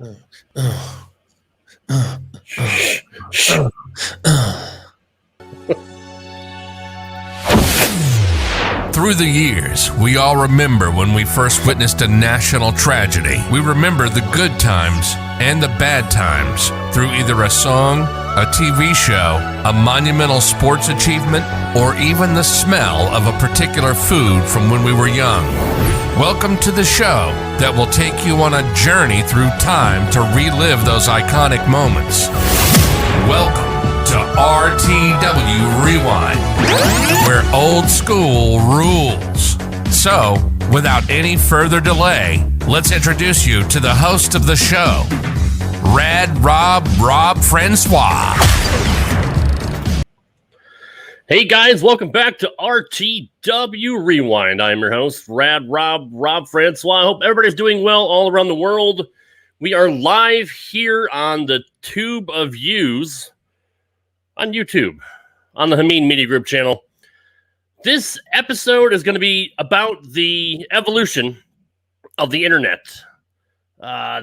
Through the years, we all remember when we first witnessed a national tragedy. We remember the good times and the bad times through either a song, a TV show, a monumental sports achievement, or even the smell of a particular food from when we were young. Welcome to the show that will take you on a journey through time to relive those iconic moments. Welcome to RTW Rewind, where old school rules. So, without any further delay, let's introduce you to the host of the show, Rad Rob Francois. Hey guys, welcome back to RTW Rewind. I'm your host, Rad Rob Francois. I hope everybody's doing well all around the world. We are live here on the Tube of Views on YouTube, on the Hameen Media Group channel. This episode is going to be about the evolution of the internet.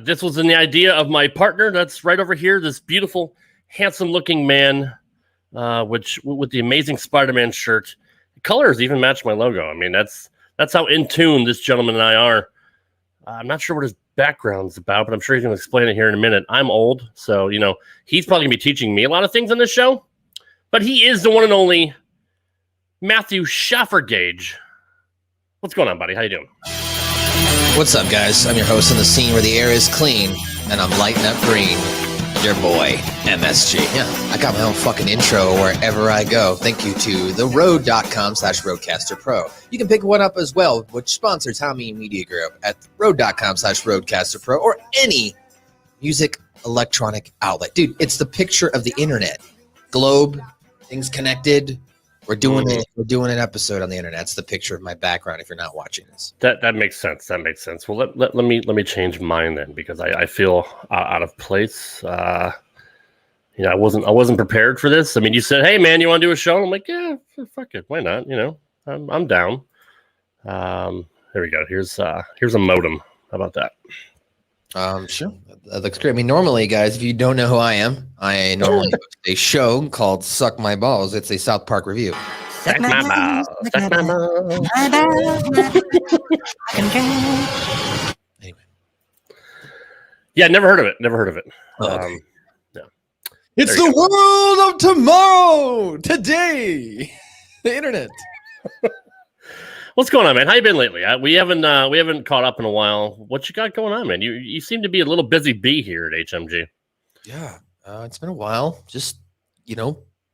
This was in the idea of my partner that's right over here, this beautiful, handsome-looking man, which with the amazing Spider-Man shirt. The colors even match my logo. I mean, that's how in tune this gentleman and I are. I'm not sure what his background's about, but I'm sure he's going to explain it here in a minute. I'm old, so, he's probably going to be teaching me a lot of things on this show. But he is the one and only Matthew Schaffergage. What's going on, buddy? How you doing? What's up, guys? I'm your host on the scene where the air is clean, and I'm lighting up green. Your boy, MSG. Yeah, I got my own fucking intro wherever I go. Thank you to theroad.com/roadcasterpro. You can pick one up as well, which sponsors Hameen Media Group at road.com/roadcasterpro or any music electronic outlet. Dude, it's the picture of the internet. Globe, things connected. We're doing it. We're doing an episode on the internet. That's the picture of my background. If you're not watching this, that makes sense. That makes sense. Well, let me change mine then, because I feel out of place. I wasn't prepared for this. I mean, you said, "Hey, man, you want to do a show?" I'm like, "Yeah, fuck it, why not?" I'm down. There we go. Here's a modem. How about that? Sure. That looks great. I mean, normally, guys, if you don't know who I am, I normally host a show called Suck My Balls. It's a South Park review. Suck my balls. Suck my balls. Anyway. Yeah, never heard of it. Oh, okay. No. It's the world of tomorrow, today, the internet. What's going on, man? How you been lately? We haven't caught up in a while. What you got going on, man? You seem to be a little busy bee here at HMG. Yeah, it's been a while. Just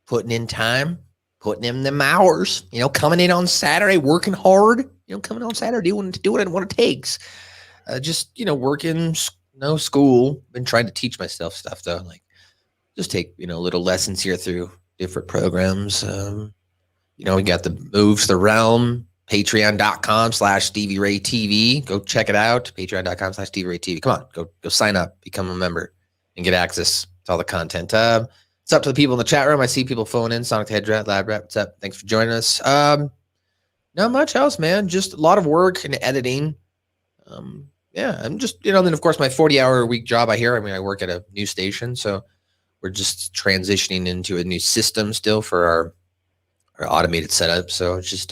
putting in time, putting in them hours. Coming in on Saturday, working hard. Coming on Saturday, doing what it takes. Just working. No school. Been trying to teach myself stuff though. Like just take little lessons here through different programs. We got the Moves to the Realm. Patreon.com/StevieRayTV. Go check it out. Patreon.com/StevieRayTV. Come on, go sign up, become a member, and get access to all the content. It's up to the people in the chat room. I see people phoning in. Sonic the Head Lab Rap. What's up? Thanks for joining us. Not much else, man. Just a lot of work and editing. Yeah, I'm just then of course my 40-hour a week job. I work at a news station, so we're just transitioning into a new system still for our automated setup. So it's just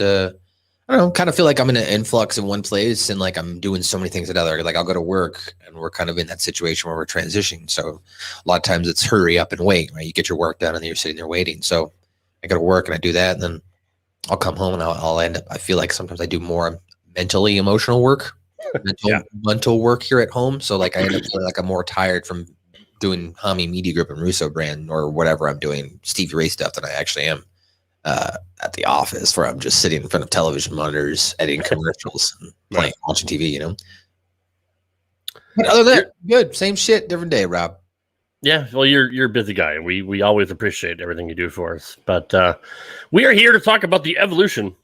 I don't know, kind of feel like I'm in an influx in one place and like I'm doing so many things at other. Like I'll go to work and we're kind of in that situation where we're transitioning. So a lot of times it's hurry up and wait, right? You get your work done and then you're sitting there waiting. So I go to work and I do that and then I'll come home and I'll end up, I feel like sometimes I do more mentally emotional work, mental work here at home. So like I end up feeling like I'm more tired from doing Hameen Media Group and Russo Brand or whatever I'm doing, Stevie Ray stuff than I actually am. At the office where I'm just sitting in front of television monitors, editing commercials, and watching TV, But other than that, good. Same shit, different day, Rob. Yeah, well, you're a busy guy, and we always appreciate everything you do for us. But we are here to talk about the evolution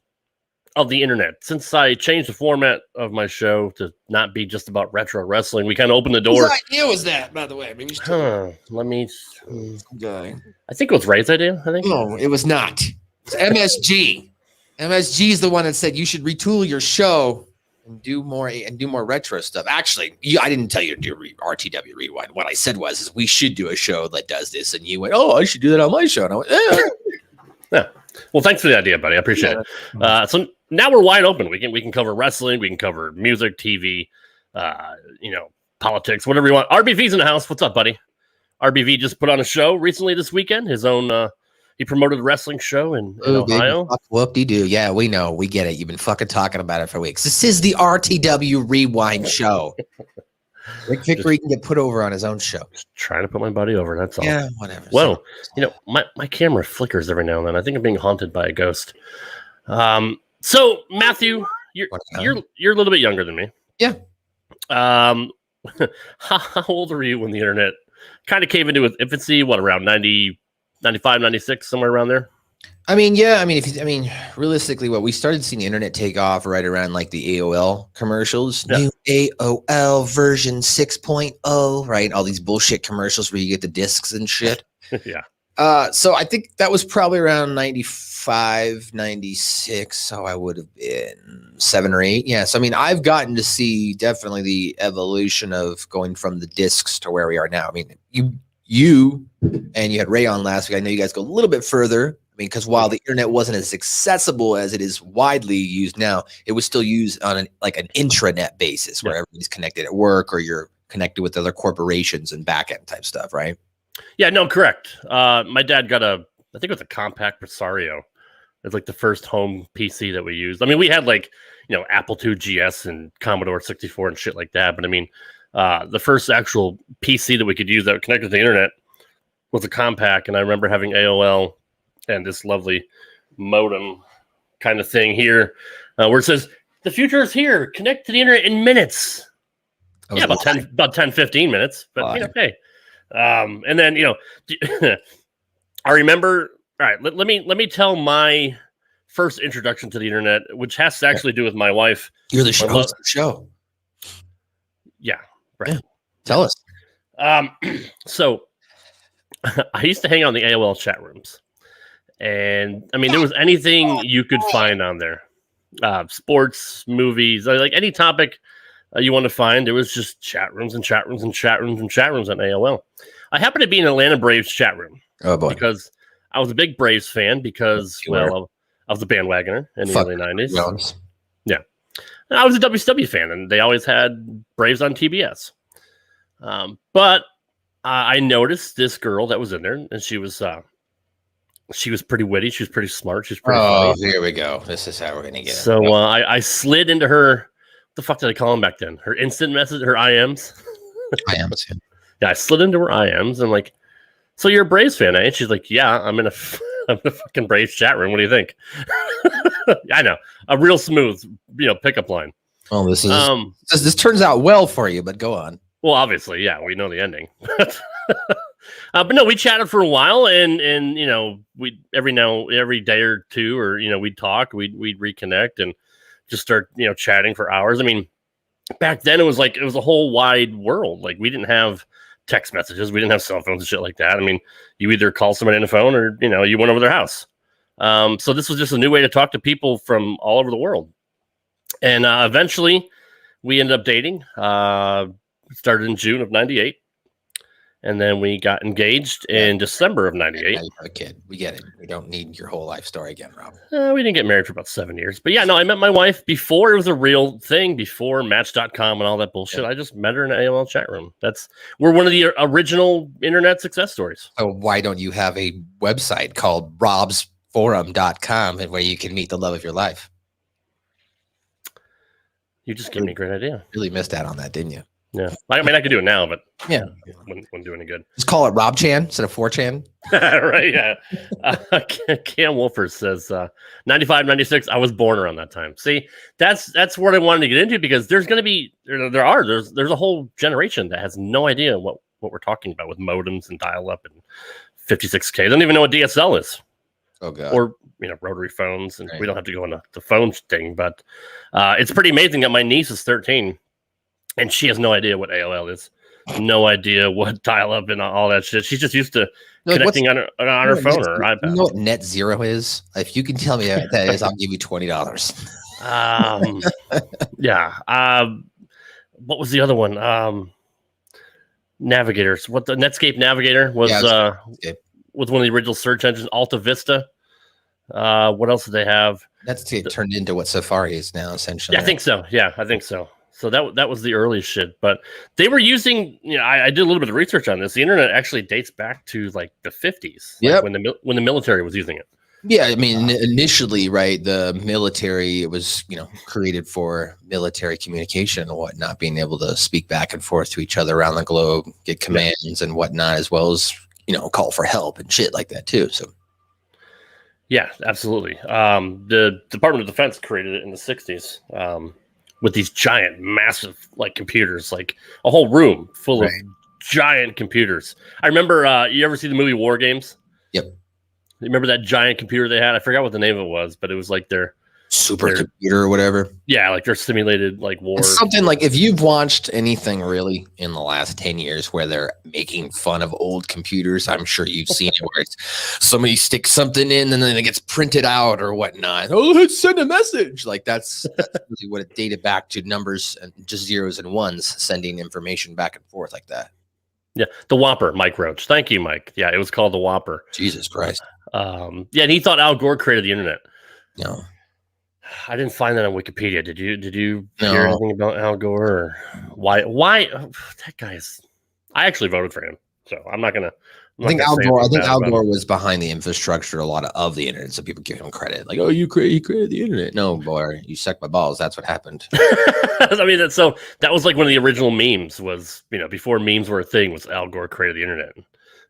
of the internet. Since I changed the format of my show to not be just about retro wrestling, we kind of opened the door. Whose idea was that, by the way? I mean, let me. Guy. I think it was Ray's idea. No, it was not. It's MSG. MSG is the one that said you should retool your show and do more retro stuff. Actually, I didn't tell you to do RTW Rewind. What I said is we should do a show that does this, and you went, "Oh, I should do that on my show." And I went, Yeah. Well, thanks for the idea, buddy. I appreciate it. So now we're wide open. We can cover wrestling, we can cover music, TV, politics, whatever you want. RBV's in the house. What's up, buddy? RBV just put on a show recently this weekend. His own. He promoted a wrestling show in Ohio. Whoop-de-doo. Yeah, we know. We get it. You've been fucking talking about it for weeks. This is the RTW Rewind show. Rick Vickery can get put over on his own show. Just trying to put my buddy over. That's all. Yeah, whatever. Well, my camera flickers every now and then. I think I'm being haunted by a ghost. So Matthew, you're a little bit younger than me. Yeah. How old were you when the internet kind of came into its infancy? What, around 90? 95, 96, somewhere around there. Realistically, what we started seeing the internet take off right around like the AOL commercials, new AOL version 6.0, right? All these bullshit commercials where you get the discs and shit. Yeah. So I think that was probably around 95, 96. So I would have been 7 or 8. Yeah. So, I've gotten to see definitely the evolution of going from the discs to where we are now. You and you had Ray on last week. I know you guys go a little bit further. Because while the internet wasn't as accessible as it is widely used now, it was still used on an intranet basis where everybody's connected at work or you're connected with other corporations and backend type stuff, right? Yeah, no, correct. My dad got I think it was a compact Presario. It's like the first home PC that we used. We had Apple II GS and Commodore 64 and shit like that. But the first actual PC that we could use that connected to the internet was a compact. And I remember having AOL and this lovely modem kind of thing here where it says, the future is here. Connect to the internet in minutes. Yeah, about 10, 15 minutes. But, hey. And then, I remember, all right, let me tell my first introduction to the internet, which has to actually do with my wife. You're the host of the show. Yeah, right. Yeah. Tell us. So I used to hang out in the AOL chat rooms. And there was anything you could find on there, sports, movies, like any topic you want to find. There was just chat rooms and chat rooms and chat rooms and chat rooms on AOL. I happened to be in Atlanta Braves chat room. Oh boy! Because I was a big Braves fan. Because I was a bandwagoner in the early '90s. Yeah, and I was a WCW fan, and they always had Braves on TBS. But I noticed this girl that was in there, and she was pretty witty. She was pretty smart. She was pretty funny. Here we go. This is how we're going to get it. So I slid into her. What the fuck did I call them back then? Her instant message, her IMs. IMs. Yeah, I slid into her IMs. And like, so you're a Braves fan, eh? And she's like, yeah, I'm in a fucking Braves chat room. What do you think? I know. A real smooth, pickup line. Well, this turns out well for you, but go on. Well, obviously, yeah, we know the ending. But no, we chatted for a while, and we every day or two, or we'd talk, we'd reconnect, and just start chatting for hours. Back then it was a whole wide world. Like, we didn't have text messages, we didn't have cell phones and shit like that. You either call somebody on the phone or you went over their house. So this was just a new way to talk to people from all over the world, and eventually we ended up dating. Started in June of '98. And then we got engaged in December of '98. You have a kid. We get it. We don't need your whole life story again, Rob. We didn't get married for about 7 years. But yeah, no, I met my wife before it was a real thing, before Match.com and all that bullshit. Yeah. I just met her in an AOL chat room. We're one of the original internet success stories. So why don't you have a website called robsforum.com and where you can meet the love of your life? You just gave me a great idea. Really missed out on that, didn't you? Yeah, I could do it now, but yeah, wouldn't do any good. Just call it Rob Chan instead of 4chan. Right? Yeah. Cam Wolfer says 95, 96. I was born around that time. See, that's what I wanted to get into, because there's going to be there's a whole generation that has no idea what we're talking about with modems and dial-up and 56K. They don't even know what DSL is. Oh god. Or rotary phones, and we don't have to go into the phone thing, but it's pretty amazing that my niece is 13. And she has no idea what AOL is, no idea what dial-up and all that shit. She's just used to connecting on her phone or her iPad. You know what net zero is? If you can tell me what that is, I'll give you $20. Yeah. What was the other one? Navigators. What the Netscape Navigator was? Netscape. Was one of the original search engines. Alta Vista. What else did they have? Netscape turned into what Safari is now, essentially. Yeah, I think so. Yeah, I think so. So that was the earliest shit. But they were using. I did a little bit of research on this. The internet actually dates back to like the 50s. Yep. When the military was using it. Yeah, I mean, initially, right, the military, it was, created for military communication and whatnot, being able to speak back and forth to each other around the globe, get commands and whatnot, as well as, call for help and shit like that too. So, yeah, absolutely. The Department of Defense created it in the 60s with these giant, massive, like, computers, like a whole room full of giant computers. I remember, you ever see the movie War Games? Yep. Remember that giant computer they had? I forgot what the name of it was, but it was like their supercomputer or whatever. Yeah, like their simulated like war. It's something like if you've watched anything really in the last 10 years where they're making fun of old computers, I'm sure you've seen it where it's somebody sticks something in and then it gets printed out or whatnot. Oh, let's send a message. Like that's really what it dated back to, numbers and just zeros and ones, sending information back and forth like that. Yeah, the Whopper, Mike Roach. Thank you, Mike. Yeah, it was called the Whopper. Jesus Christ. Yeah, and he thought Al Gore created the internet. No, I didn't find that on Wikipedia. Did you hear anything about Al Gore or why? That guy is. I actually voted for him, so I'm not gonna. I think Al Gore was behind the infrastructure, a lot of the internet, so people give him credit. Like, oh, he created the internet. No, boy, you sucked my balls. That's what happened. I mean, that was like one of the original memes. Was before memes were a thing, was Al Gore created the internet.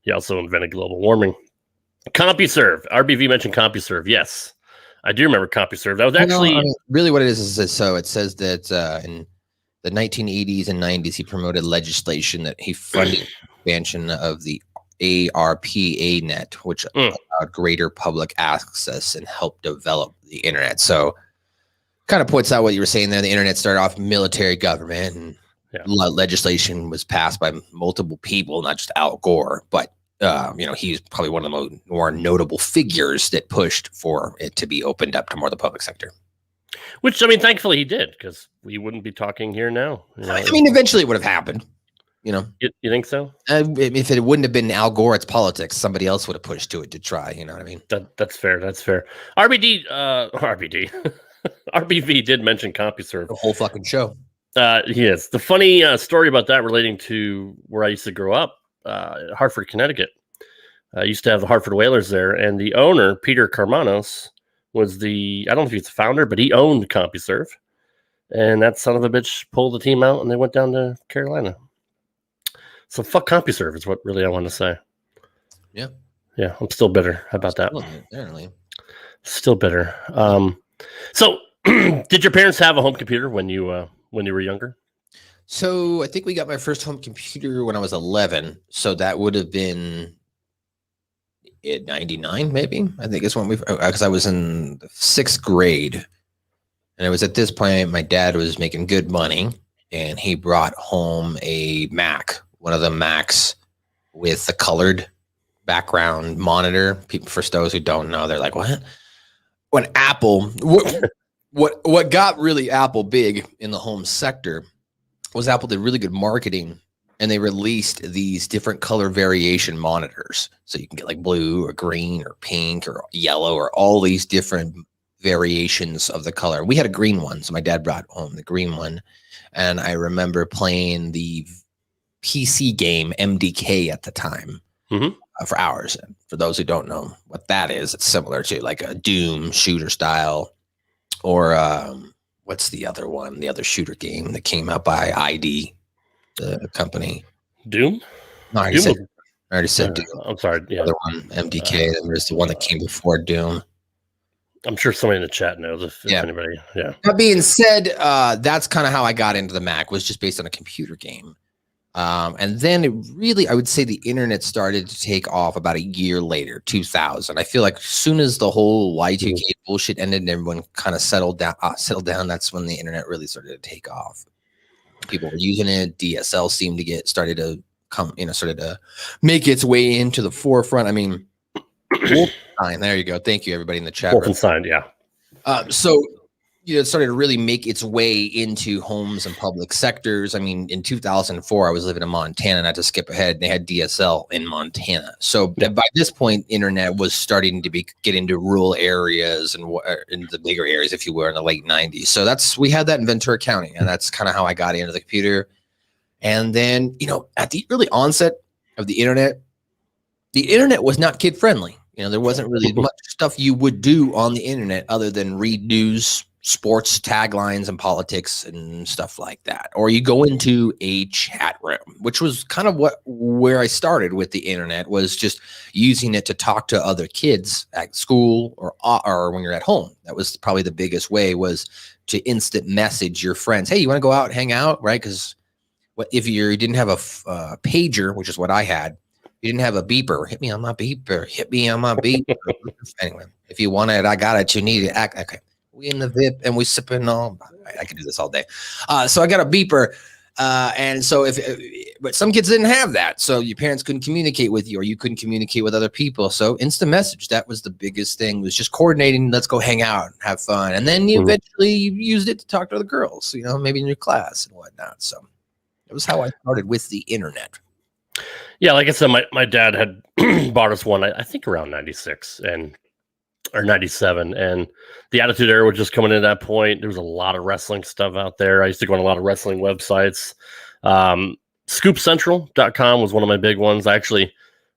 He also invented global warming. CompuServe. RBV mentioned CompuServe. Yes, I do remember CompuServe. That was actually really what it is so it says that in the 1980s and 90s, he promoted legislation that he funded expansion of the ARPA net, which allowed greater public access and helped develop the internet. So kind of points out what you were saying there. The internet started off military government and legislation was passed by multiple people, not just Al Gore, but he's probably one of the more notable figures that pushed for it to be opened up to more of the public sector. Which, I mean, thankfully he did, because we wouldn't be talking here now. I mean, eventually it would have happened. You think so? If it wouldn't have been Al Gore, it's politics. Somebody else would have pushed to it to try. You know what I mean? That's fair. That's fair. RBV did mention CompuServe. The whole fucking show. Yes. The funny story about that relating to where I used to grow up, Hartford, Connecticut. I used to have the Hartford Whalers there, and the owner, Peter Karmanos, was I don't know if he's the founder, but he owned CompuServe. And that son of a bitch pulled the team out, and they went down to Carolina. So fuck CompuServe is what really I want to say. Yeah. Yeah, I'm still bitter about that. Apparently. Still bitter. So did your parents have a home computer when you were younger? So I think we got my first home computer when I was 11. So that would have been in 99, maybe. I think it's when because I was in the 6th grade. And it was at this point, my dad was making good money and he brought home a Mac, one of the Macs with the colored background monitor. People, for those who don't know, they're like, what? When Apple, what got really Apple big in the home sector was Apple did really good marketing, and they released these different color variation monitors. So you can get like blue or green or pink or yellow or all these different variations of the color. We had a green one, so my dad brought home the green one, and I remember playing the PC game MDK at the time. For hours. And for those who don't know what that is, it's similar to like a Doom shooter style, or what's the other one? The other shooter game that came out by ID, the company. Doom? No, I already said Doom. I'm sorry. Yeah. The other one, MDK. There's the one that came before Doom. I'm sure somebody in the chat knows if anybody. Yeah. That being said, that's kind of how I got into the Mac, was just based on a computer game. And then I would say the internet started to take off about a year later, 2000. I feel like as soon as the whole Y2K bullshit ended and everyone kind of settled down, that's when the internet really started to take off. People were using it. DSL seemed to started to make its way into the forefront. I mean, Wolfenstein, there you go. Thank you, everybody in the chat. Wolfenstein, yeah. So it started to really make its way into homes and public sectors. I mean, in 2004, I was living in Montana, not to skip ahead, and they had DSL in Montana. So by this point, internet was starting to get into rural areas and in the bigger areas, if you will, in the late 90s. So we had that in Ventura County, and that's kind of how I got into the computer. And then, at the early onset of the internet was not kid friendly. There wasn't really much stuff you would do on the internet other than read news, sports taglines, and politics and stuff like that. Or you go into a chat room, which was kind of where I started with the internet, was just using it to talk to other kids at school or when you're at home. That was probably the biggest way, was to instant message your friends. Hey, you want to go out, hang out, right? Because if you didn't have a pager, which is what I had, you didn't have a beeper. Hit me on my beeper. Hit me on my beeper. Anyway, if you want it, I got it. You need it. Okay. We in the VIP and we sipping on. I can do this all day. So I got a beeper. And so but some kids didn't have that. So your parents couldn't communicate with you, or you couldn't communicate with other people. So instant message, that was the biggest thing, was just coordinating. Let's go hang out and have fun. And then you eventually used it to talk to other girls, maybe in your class and whatnot. So it was how I started with the internet. Yeah, like I said, my dad had bought us one, I think around 96 or 97, and the Attitude Era was just coming in at that point. There was a lot of wrestling stuff out there. I used to go on a lot of wrestling websites. ScoopCentral.com was one of my big ones. I actually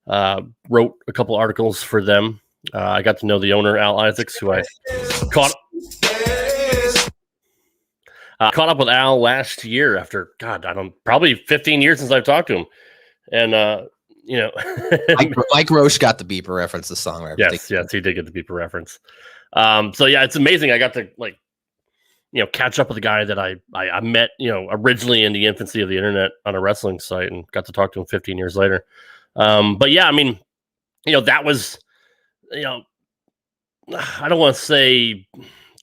wrote a couple articles for them. I got to know the owner, Al Isaacs, who I caught up with Al last year after, probably 15 years since I've talked to him. And, Mike Roche got the beeper reference, the song reference. Yes, he did get the beeper reference. So yeah, it's amazing. I got to catch up with a guy that I met, originally in the infancy of the internet on a wrestling site, and got to talk to him 15 years later. But yeah, I mean, that was, I don't want to say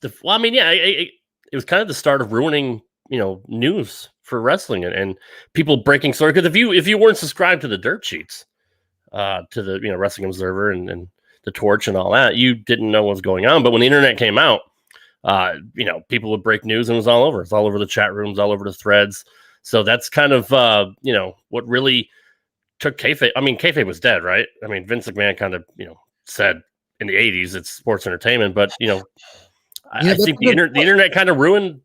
it was kind of the start of ruining, news for wrestling and people breaking story. Because if you weren't subscribed to the dirt sheets, to the Wrestling Observer and the Torch and all that, you didn't know what was going on. But when the internet came out, people would break news, and it was all over. It's all over the chat rooms, all over the threads. So that's kind of what really took kayfabe. I mean, kayfabe was dead, right? I mean, Vince McMahon kind of said in the 80s it's sports entertainment, but I think the internet kind of ruined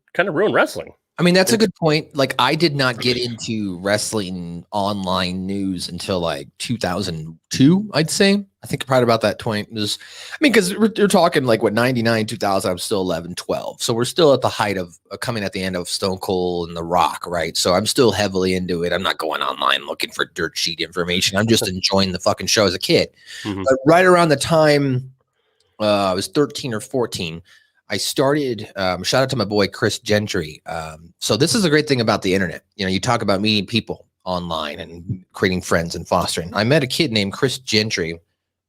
wrestling. I mean, that's a good point. Like, I did not get into wrestling online news until like 2002, I'd say. I think probably about that point. Because you're talking like 99, 2000, I'm still 11, 12. So we're still at the height of coming at the end of Stone Cold and The Rock, right? So I'm still heavily into it. I'm not going online looking for dirt sheet information. I'm just enjoying the fucking show as a kid. Mm-hmm. But right around the time I was 13 or 14, I started, shout out to my boy, Chris Gentry. So this is a great thing about the internet. You talk about meeting people online and creating friends and fostering. I met a kid named Chris Gentry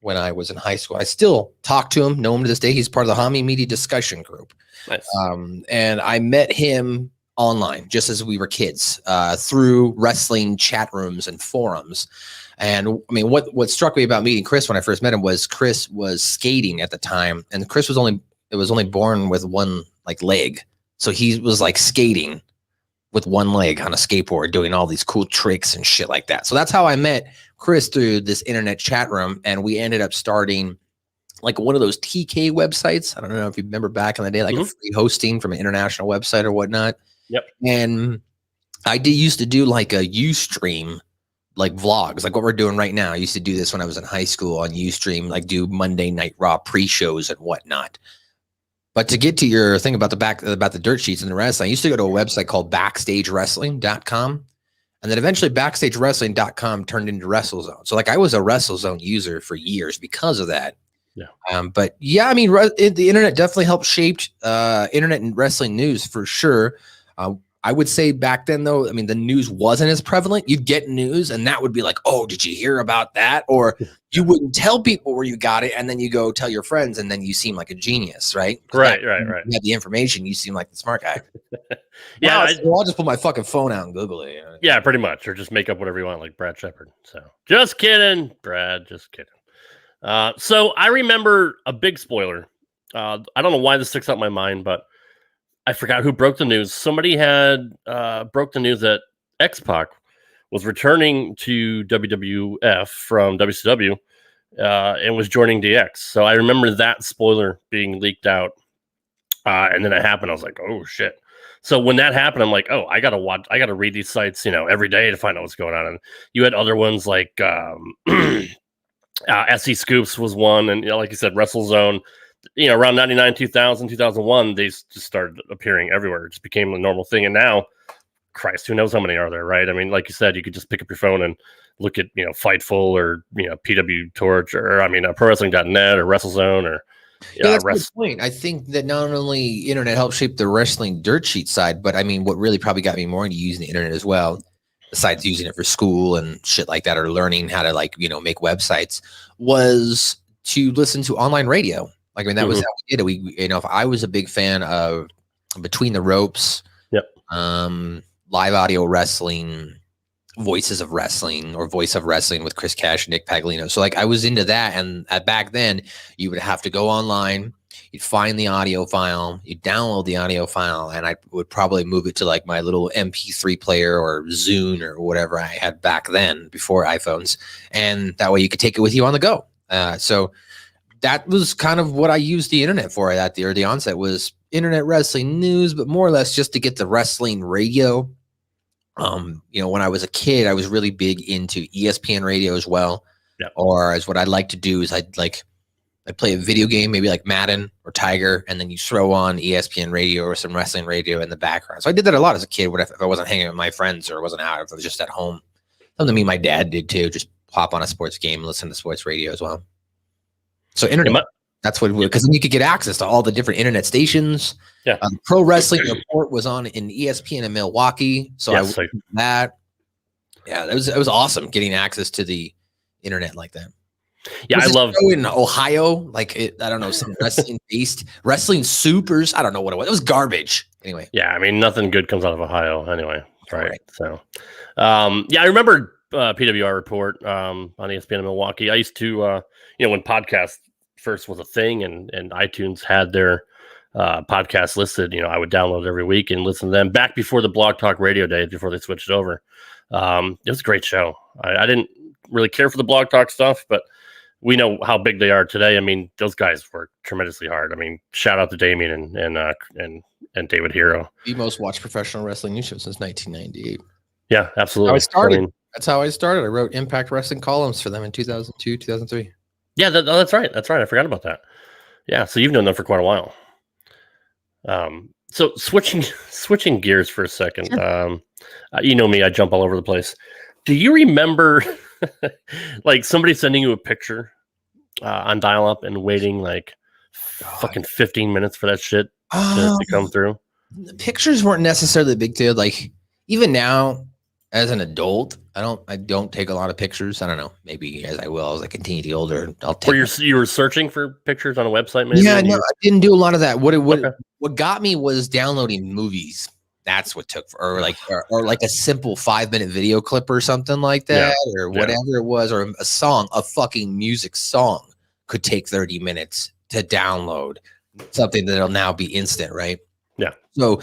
when I was in high school. I still talk to him, know him to this day. He's part of the Hami Media discussion group. Nice. And I met him online just as we were kids, through wrestling chat rooms and forums. And I mean, what struck me about meeting Chris when I first met him was Chris was skating at the time, and Chris was only born with one leg. So he was skating with one leg on a skateboard, doing all these cool tricks and shit like that. So that's how I met Chris, through this internet chat room. And we ended up starting one of those TK websites. I don't know if you remember back in the day, a free hosting from an international website or whatnot. Yep. And I used to do a Ustream, vlogs, like what we're doing right now. I used to do this when I was in high school on Ustream, do Monday Night Raw pre-shows and whatnot. But to get to your thing about the dirt sheets and the wrestling, I used to go to a website called BackstageWrestling.com, and then eventually BackstageWrestling.com turned into WrestleZone. So I was a WrestleZone user for years because of that. Yeah. But yeah, I mean, the internet definitely helped shape internet and wrestling news for sure. I would say back then, though, I mean, the news wasn't as prevalent. You'd get news, and that would be like, oh, did you hear about that? Or you wouldn't tell people where you got it, and then you go tell your friends, and then you seem like a genius, right? Right. You have the information, you seem like the smart guy. Yeah, I'll just pull my fucking phone out and Google it. Yeah, pretty much, or just make up whatever you want, like Brad Shepard. So, just kidding, Brad. Just kidding. So I remember a big spoiler. I don't know why this sticks out in my mind, but I forgot who broke the news. Somebody had broke the news that X-Pac was returning to WWF from WCW and was joining DX. So I remember that spoiler being leaked out. And then it happened. I was like, oh, shit. So when that happened, I'm like, oh, I got to read these sites, every day to find out what's going on. And you had other ones like SE Scoops was one. And, like you said, WrestleZone, around 99, 2000, 2001, they just started appearing everywhere. It just became a normal thing. And now, Christ, who knows how many are there, right? I mean, like you said, you could just pick up your phone and look at, Fightful or, PW Torch or, ProWrestling.net or WrestleZone or, that's a good point. I think that not only internet helped shape the wrestling dirt sheet side, but I mean, what really probably got me more into using the internet as well, besides using it for school and shit like that, or learning how to make websites, was to listen to online radio. Like, I mean, that was how we did it. We, if I was a big fan of Between the Ropes, live audio wrestling, Voices of Wrestling, or Voice of Wrestling with Chris Cash and Nick Paglino. So I was into that. And back then you would have to go online, you'd find the audio file, you'd download the audio file, and I would probably move it to my little MP3 player or Zune or whatever I had back then before iPhones. And that way you could take it with you on the go. So that was kind of what I used the internet for at the onset, was internet wrestling news, but more or less just to get the wrestling radio. When I was a kid, I was really big into ESPN radio as well. Yeah. Or as what I'd like to do is I'd play a video game, maybe like Madden or Tiger, and then you throw on ESPN radio or some wrestling radio in the background. So I did that a lot as a kid if I wasn't hanging with my friends or wasn't out, if I was just at home. Something me and my dad did too, just pop on a sports game and listen to sports radio as well. So internet, that's what, because then you could get access to all the different internet stations. Yeah. Pro Wrestling Report was on in ESPN in Milwaukee. So I would do that. Yeah, it was awesome getting access to the internet like that. Yeah, I love in Ohio, I don't know, some wrestling-based Wrestling Supers. I don't know what it was. It was garbage. Anyway. Yeah, I mean, nothing good comes out of Ohio anyway. Right. So, I remember PWR Report on ESPN in Milwaukee. I used to, when podcast first was a thing and iTunes had their podcast listed, I would download it every week and listen to them back before the Blog Talk Radio days, before they switched it over. It was a great show. I didn't really care for the Blog Talk stuff, but we know how big they are today. I mean, those guys work tremendously hard. I mean, shout out to Damien and David Hero. The most watched professional wrestling news show since 1998. Yeah, absolutely. That's how I started. I wrote Impact Wrestling columns for them in 2002, 2003. Yeah, that's right. That's right. I forgot about that. Yeah, so you've known them for quite a while. So switching gears for a second. Sure. You know me, I jump all over the place. Do you remember somebody sending you a picture on dial-up and waiting fucking 15 minutes for that shit to come through? The pictures weren't necessarily a big deal. Even now, as an adult, I don't take a lot of pictures. I don't know. Maybe as I will as I continue to get older, I'll take. Or you were searching for pictures on a website, maybe? Yeah, no, I didn't do a lot of that. What got me was downloading movies. That's what took, or a simple 5-minute video clip or something like that, or whatever it was, or a fucking music song could take 30 minutes to download. Something that'll now be instant, right? Yeah. So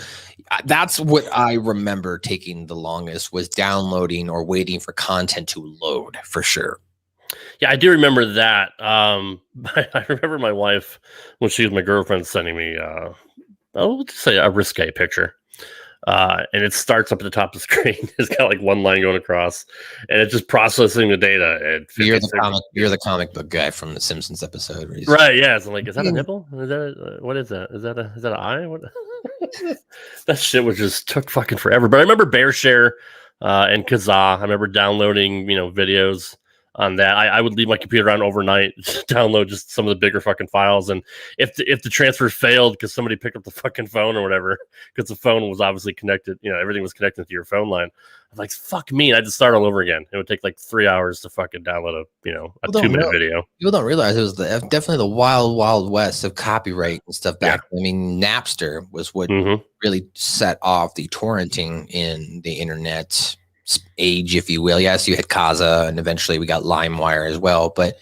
that's what I remember taking the longest, was downloading or waiting for content to load, for sure. Yeah, I do remember that. I remember my wife, when she was my girlfriend, sending me, let's say a risque picture. And it starts up at the top of the screen. It's got one line going across, and it's just processing the data. You're the comic book guy from the Simpsons episode, right? Yeah. So is that a nipple? What is that? Is that an eye? What? That shit took fucking forever. But I remember BearShare and Kazaa. I remember downloading videos on that. I would leave my computer on overnight, download just some of the bigger fucking files. And if the transfer failed because somebody picked up the fucking phone or whatever, because the phone was obviously connected, everything was connected to your phone line. I'm like, fuck me. And I had to start all over again. It would take 3 hours to fucking download a 2-minute video. People don't realize it was definitely the wild west of copyright and stuff back. Yeah. I mean, Napster was what really set off the torrenting in the internet age, if you will. Yes, you had Kazaa, and eventually we got LimeWire as well. But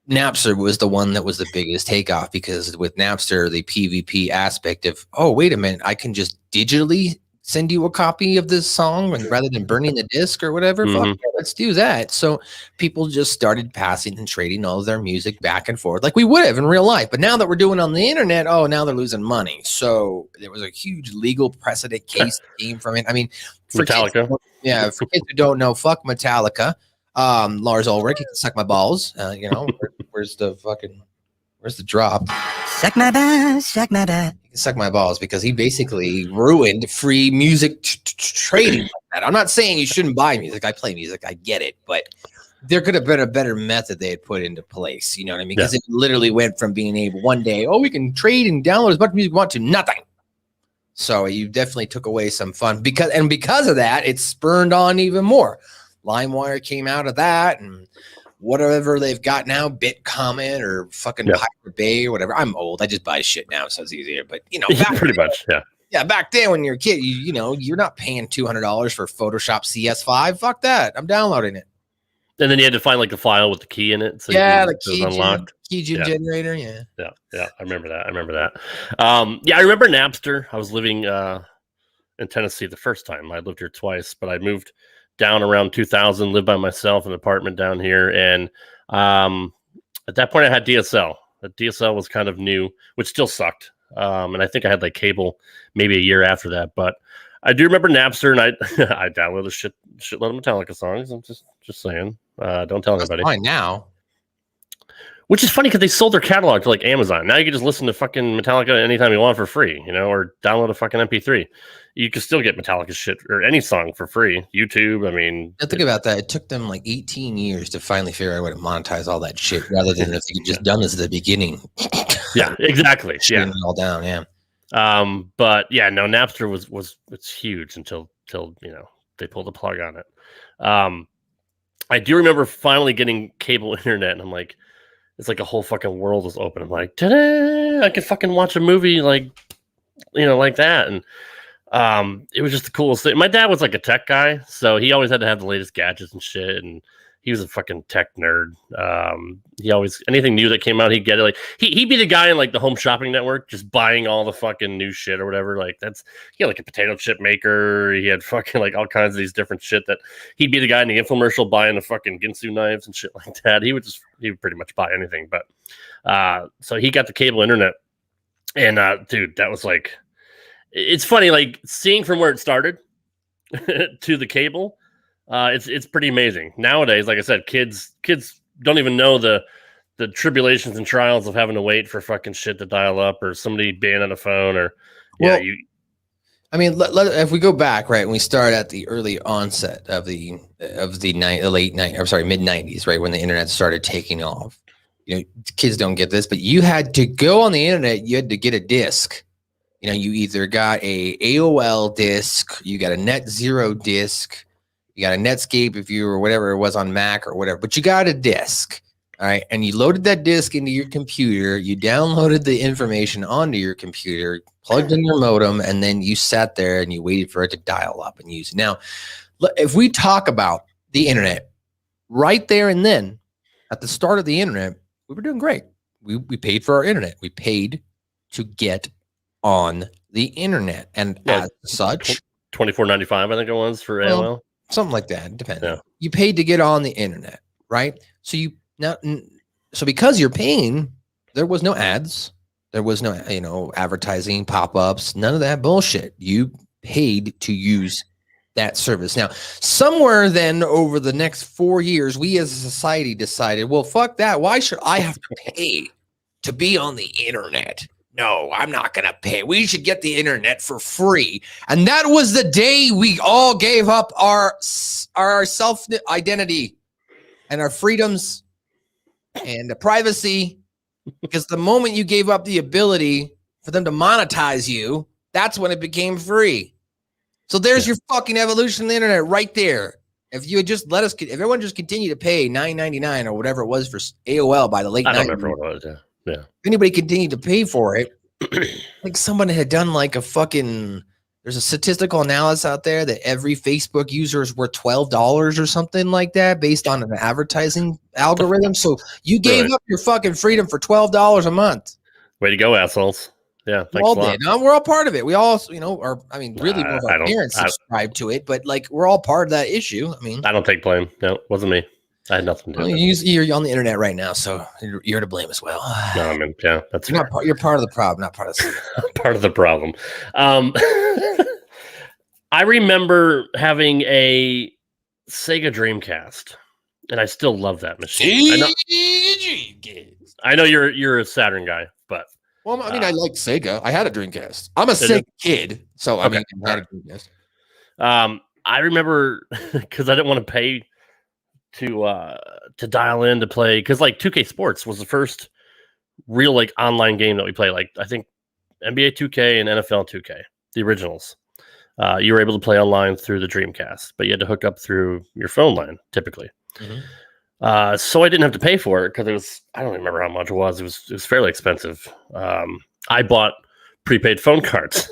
Napster was the one that was the biggest takeoff, because with Napster, the PvP aspect of, oh, wait a minute, I can just digitally send you a copy of this song rather than burning the disc or whatever. Fuck yeah, let's do that. So people just started passing and trading all of their music back and forth like we would have in real life. But now that we're doing it on the internet, oh, now they're losing money. So there was a huge legal precedent case that came from it. I mean, for Metallica. Kids, for kids who don't know, fuck Metallica. Lars Ulrich, he can suck my balls. Where's the drop? Suck my balls, suck my balls. He can suck my balls because he basically ruined free music trading like that. I'm not saying you shouldn't buy music. I play music. I get it. But there could have been a better method they had put into place. You know what I mean? Because it literally went from being able one day, oh, we can trade and download as much music we want, to nothing. So you definitely took away some fun because of that, it spurned on even more. LimeWire came out of that, and whatever they've got now, BitComet or fucking Pirate Bay or whatever. I'm old. I just buy shit now, so it's easier. But pretty much, yeah. Yeah, back then when you're a kid, you're not paying $200 for Photoshop CS5. Fuck that. I'm downloading it. And then you had to find like a file with the key in it. So the key generator. Yeah. I remember that. I remember Napster. I was living in Tennessee the first time. I lived here twice, but I moved down around 2000, lived by myself in an apartment down here. And at that point I had DSL. The DSL was kind of new, which still sucked. And I think I had like cable maybe a year after that. But I do remember Napster, and I downloaded a shitload of Metallica songs. I'm just saying. Don't tell anybody. Fine now. Which is funny because they sold their catalog to like Amazon. Now you can just listen to fucking Metallica anytime you want for free, or download a fucking MP3. You can still get Metallica shit or any song for free. YouTube, I mean. Now think about that. It took them like 18 years to finally figure out how to monetize all that shit, rather than if you had just done this at the beginning. Yeah, exactly. Yeah, it all down. Yeah. But yeah, no, Napster was huge until they pulled the plug on it. I do remember finally getting cable internet, and I'm like, it's like a whole fucking world was open. I'm like, ta-da! I could fucking watch a movie like that. And it was just the coolest thing. My dad was like a tech guy, so he always had to have the latest gadgets and shit. And he was a fucking tech nerd. He always, anything new that came out, he'd get it. Like he'd be the guy in like the Home Shopping Network, just buying all the fucking new shit or whatever. Like he had like a potato chip maker. He had fucking like all kinds of these different shit that he'd be the guy in the infomercial buying the fucking Ginsu knives and shit like that. He would pretty much buy anything. But so he got the cable internet, and dude, that was like, it's funny, like seeing from where it started to the cable. It's pretty amazing nowadays. Like I said, kids don't even know the tribulations and trials of having to wait for fucking shit to dial up, or somebody being on a phone, or if we go back, right, when we start at the early onset of the mid 90s, right, when the internet started taking off. Kids don't get this, but you had to go on the internet. You had to get a disc. You either got a AOL disc, you got a Net Zero disc. You got a Netscape if you or whatever it was on Mac or whatever, but you got a disc, all right? And you loaded that disc into your computer, you downloaded the information onto your computer, plugged in your modem, and then you sat there and you waited for it to dial up and use it. Now, if we talk about the internet right there and then, at the start of the internet, we were doing great. We paid for our internet. We paid to get on the internet, and as such, $24.95, I think it was for AOL. Something like that, depending. Yeah. You paid to get on the internet, right? So because you're paying, there was no ads, there was no advertising, pop-ups, none of that bullshit. You paid to use that service. Now, somewhere then over the next 4 years, we as a society decided, well, fuck that. Why should I have to pay to be on the internet? No, I'm not going to pay. We should get the internet for free. And that was the day we all gave up our self-identity and our freedoms and the privacy. Because the moment you gave up the ability for them to monetize you, that's when it became free. So there's your fucking evolution of the internet right there. If you had just if everyone just continued to pay $9.99 or whatever it was for AOL by the late 90s. I don't remember what it was, yeah. If anybody continued to pay for it, like somebody had done like a fucking There's a statistical analysis out there that every Facebook user is worth $12 or something like that based on an advertising algorithm. So you gave up your fucking freedom for $12 a month. Way to go, assholes. Yeah, thanks a lot. No, we're all part of it. We all, are, really more of our parents subscribe to it, but like we're all part of that issue. I mean, I don't take blame. No, it wasn't me. I had nothing to do with it. You're on the internet right now, so you're to blame as well. No, I mean, yeah, that's you're part of the problem, not part of the part of the problem. I remember having a Sega Dreamcast, and I still love that machine. I know you're a Saturn guy, but I mean, I like Sega. I had a Dreamcast. I'm a Sega kid, so I mean, I had a Dreamcast. I remember because I didn't want to pay to dial in to play, because like 2K Sports was the first real like online game that we played. Like I think NBA 2K and NFL 2K, the originals. You were able to play online through the Dreamcast, but you had to hook up through your phone line typically. Mm-hmm. So I didn't have to pay for it because I don't remember how much it was. It was fairly expensive. I bought prepaid phone cards.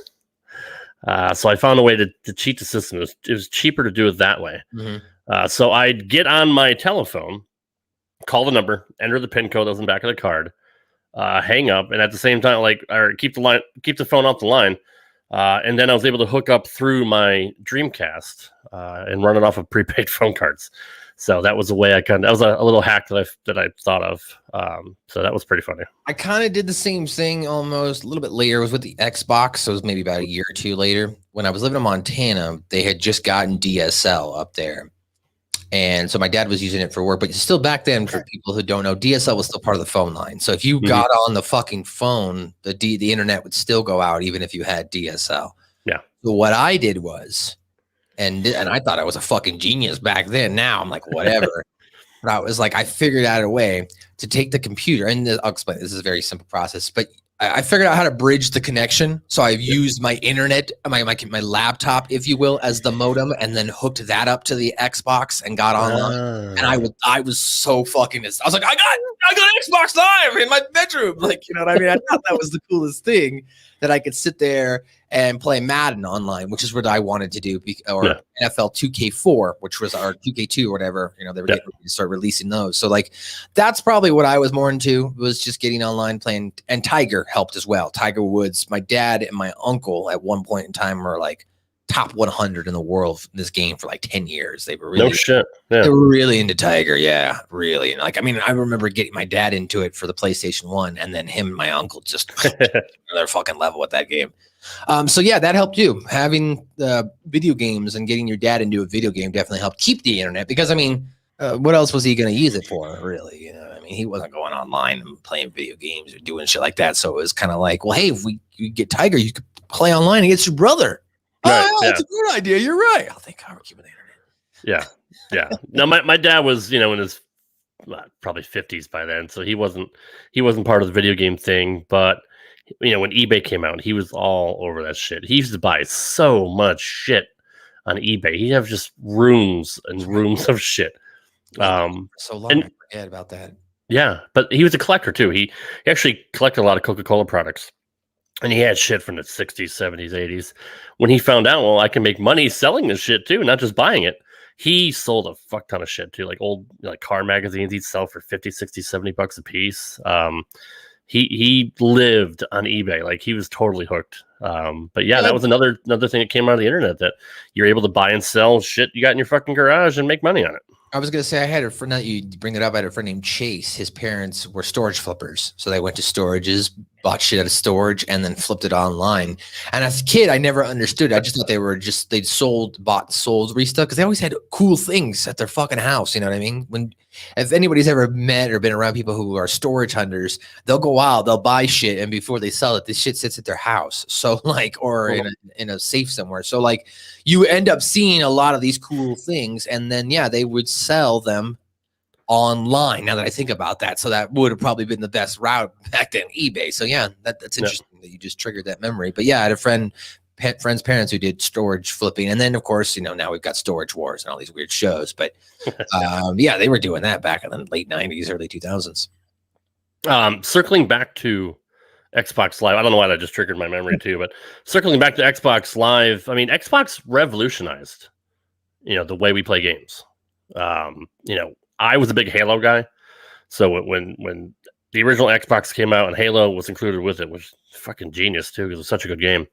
So I found a way to cheat the system. It was cheaper to do it that way. Mm-hmm. So I'd get on my telephone, call the number, enter the PIN code that was in the back of the card, hang up, and at the same time, keep the phone off the line. And then I was able to hook up through my Dreamcast and run it off of prepaid phone cards. So that was a way that was a little hack that I thought of. So that was pretty funny. I kind of did the same thing almost a little bit later. It was with the Xbox. So it was maybe about a year or two later. When I was living in Montana, they had just gotten DSL up there. And so my dad was using it for work, but still back then, for people who don't know, DSL was still part of the phone line. So if you got on the fucking phone, the internet would still go out even if you had DSL. Yeah. So what I did was, and I thought I was a fucking genius back then. Now I'm like, whatever. But I was like, I figured out a way to take the computer, and I'll explain. This is a very simple process, but I figured out how to bridge the connection. So I've used my internet, my laptop, if you will, as the modem, and then hooked that up to the Xbox and got online. And I was so fucking, I was like, I got Xbox Live in my bedroom. Like, you know what I mean? I thought that was the coolest thing, that I could sit there and play Madden online, which is what I wanted to do, or NFL 2K4, which was our 2K2 or whatever. You know, they were getting ready to start releasing those. So like, that's probably what I was more into, was just getting online, playing. And Tiger helped as well. Tiger Woods, my dad and my uncle at one point in time were like top 100 in the world in this game for like 10 years. They were really, no shit. Yeah. They were really into Tiger. Yeah, really. Like, I mean, I remember getting my dad into it for the PlayStation 1, and then him and my uncle just another fucking level with that game. So yeah, that helped you. Having video games and getting your dad into a video game definitely helped keep the internet, because I mean, what else was he going to use it for, really? You know, I mean, he wasn't going online and playing video games or doing shit like that. So it was kind of like, well, hey, if you get Tiger, you could play online against your brother. Right, that's a good idea. You're right. I think I would keep the internet. Yeah. Now my dad was, in his probably 50s by then, so he wasn't part of the video game thing. But when eBay came out, he was all over that shit. He used to buy so much shit on eBay. He'd have just rooms and rooms of shit. So long, I forget about that. Yeah, but he was a collector too. He actually collected a lot of Coca-Cola products. And he had shit from the 60s, 70s, 80s. When he found out, well, I can make money selling this shit too, not just buying it, he sold a fuck ton of shit too. Like old car magazines he'd sell for 50, 60, 70 bucks a piece. He lived on eBay. Like, he was totally hooked. But yeah, that was another thing that came out of the internet, that you're able to buy and sell shit you got in your fucking garage and make money on it. I was going to say, I had a friend, now you bring it up, I had a friend named Chase. His parents were storage flippers. So they went to storages, bought shit out of storage, and then flipped it online. And as a kid, I never understood. I just thought they'd sold stuff, because they always had cool things at their fucking house. You know what I mean? If anybody's ever met or been around people who are storage hunters, they'll go out, they'll buy shit, and before they sell it, this shit sits at their house. So like, or in a safe somewhere. So like, you end up seeing a lot of these cool things, and then they would sell them online. Now that I think about that, so that would have probably been the best route back then, eBay. So yeah, that's interesting that you just triggered that memory. But yeah, I had a friend's parents who did storage flipping, and then of course, now we've got Storage Wars and all these weird shows. But yeah, they were doing that back in the late 90s, early 2000s. Circling back to Xbox Live. I don't know why that just triggered my memory too, but circling back to Xbox Live, I mean, Xbox revolutionized, the way we play games. I was a big Halo guy, so when the original Xbox came out and Halo was included with it, which was fucking genius too, because it was such a good game.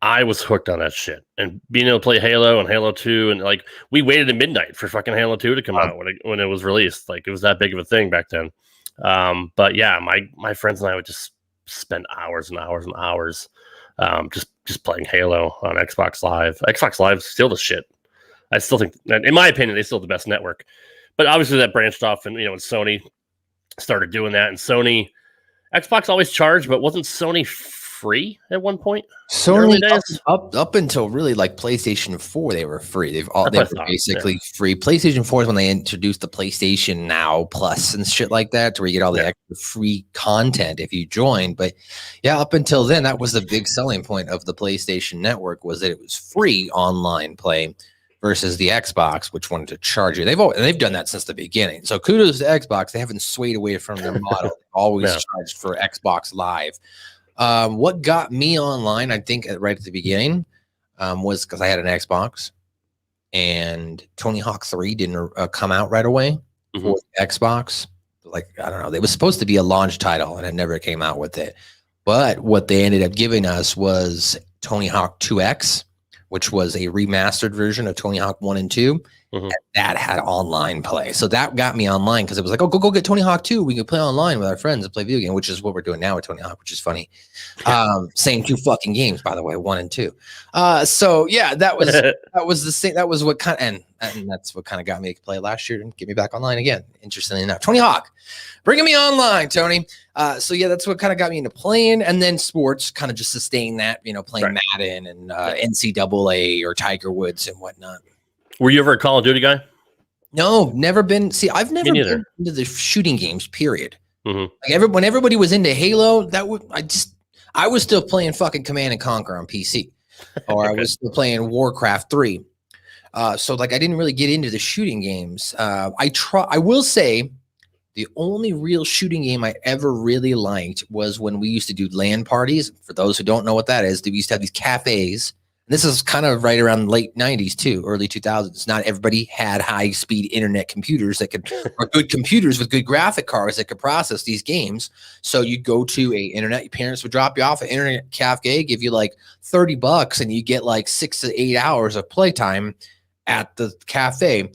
I was hooked on that shit, and being able to play Halo and Halo 2, and like we waited at midnight for fucking Halo 2 to come out when it was released. Like it was that big of a thing back then. But yeah, my friends and I would just spend hours and hours and hours just playing Halo on Xbox Live. Xbox Live is still the shit. I still think, in my opinion, they still have the best network. But obviously that branched off, and when Sony started doing that, and Xbox always charged, but wasn't Sony free at one point? Sony up until really like PlayStation 4, they were free. They were basically free. PlayStation 4 is when they introduced the PlayStation Now Plus and shit like that, to where you get all the extra free content if you join. But yeah, up until then, that was the big selling point of the PlayStation Network, was that it was free online play versus the Xbox, which wanted to charge you. They've done that since the beginning. So kudos to Xbox. They haven't swayed away from their model. They've always charged for Xbox Live. What got me online, I think, right at the beginning, was because I had an Xbox, and Tony Hawk 3 didn't come out right away for the Xbox. Like, I don't know, it was supposed to be a launch title, and it never came out with it. But what they ended up giving us was Tony Hawk 2X, which was a remastered version of Tony Hawk 1 and 2. And that had online play. So that got me online, because it was like, oh, go get Tony Hawk 2. We can play online with our friends and play video game, which is what we're doing now with Tony Hawk, which is funny. Same 2 fucking games, by the way, 1 and 2. So yeah, that was the same. That was what kind of, and that's what kind of got me to play last year and get me back online again. Interestingly enough, Tony Hawk, bringing me online, Tony. So yeah, that's what kind of got me into playing, and then sports kind of just sustained that, playing Madden and NCAA or Tiger Woods and whatnot. Were you ever a Call of Duty guy? No, never been. See, I've never been into the shooting games, period. Like when everybody was into Halo, I was still playing fucking Command and Conquer on PC, or I was still playing Warcraft 3. So like I didn't really get into the shooting games. I will say the only real shooting game I ever really liked was when we used to do LAN parties. For those who don't know what that is, we used to have these cafes. This is kind of right around the late 90s too, early 2000s. Not everybody had high-speed internet computers or good computers with good graphic cards that could process these games. So you'd go to a internet, your parents would drop you off at internet cafe, give you like $30, and you get like 6 to 8 hours of playtime at the cafe.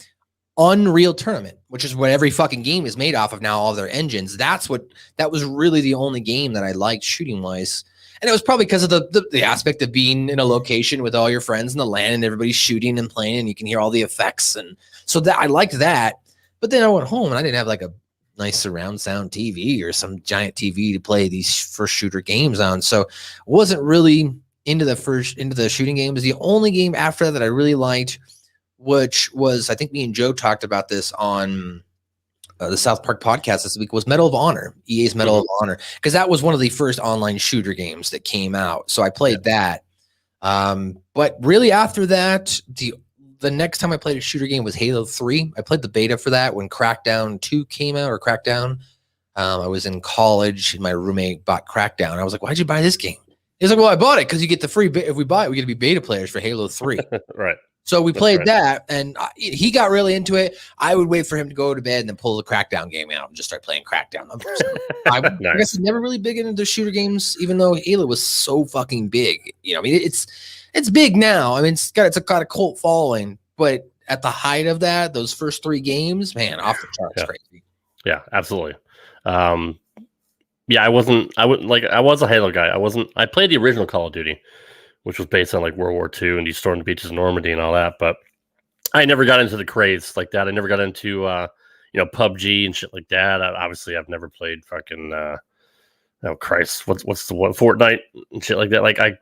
Unreal Tournament, which is what every fucking game is made off of now, all their engines. That was really the only game that I liked shooting-wise. And it was probably because of the aspect of being in a location with all your friends in the LAN and everybody's shooting and playing, and you can hear all the effects. And so that I liked that. But then I went home and I didn't have like a nice surround sound TV or some giant TV to play these first shooter games on. So I wasn't really into the shooting games. The only game after that I really liked, which was, I think me and Joe talked about this on the South Park podcast this week, was Medal of Honor, EA's Medal of Honor, because that was one of the first online shooter games that came out. So I played that. But really after that, the next time I played a shooter game was Halo 3. I played the beta for that when Crackdown 2 came out, or Crackdown. I was in college and my roommate bought Crackdown. I was like, why'd you buy this game? He's like, well, I bought it because you get the free, if we buy it, we get to be beta players for Halo 3. Right. So we played that, and he got really into it. I would wait for him to go to bed and then pull the Crackdown game out and just start playing Crackdown. I guess I'm never really big into the shooter games, even though Halo was so fucking big. I mean, it's big now. I mean, it's got a cult following, but at the height of that, those first 3 games, man, off the charts, crazy. Yeah, absolutely. I was a Halo guy. I played the original Call of Duty, which was based on like World War II, and you stormed the beaches of Normandy and all that. But I never got into the craze like that. I never got into PUBG and shit like that. Obviously, I've never played fucking what's the one, Fortnite and shit like that. Like I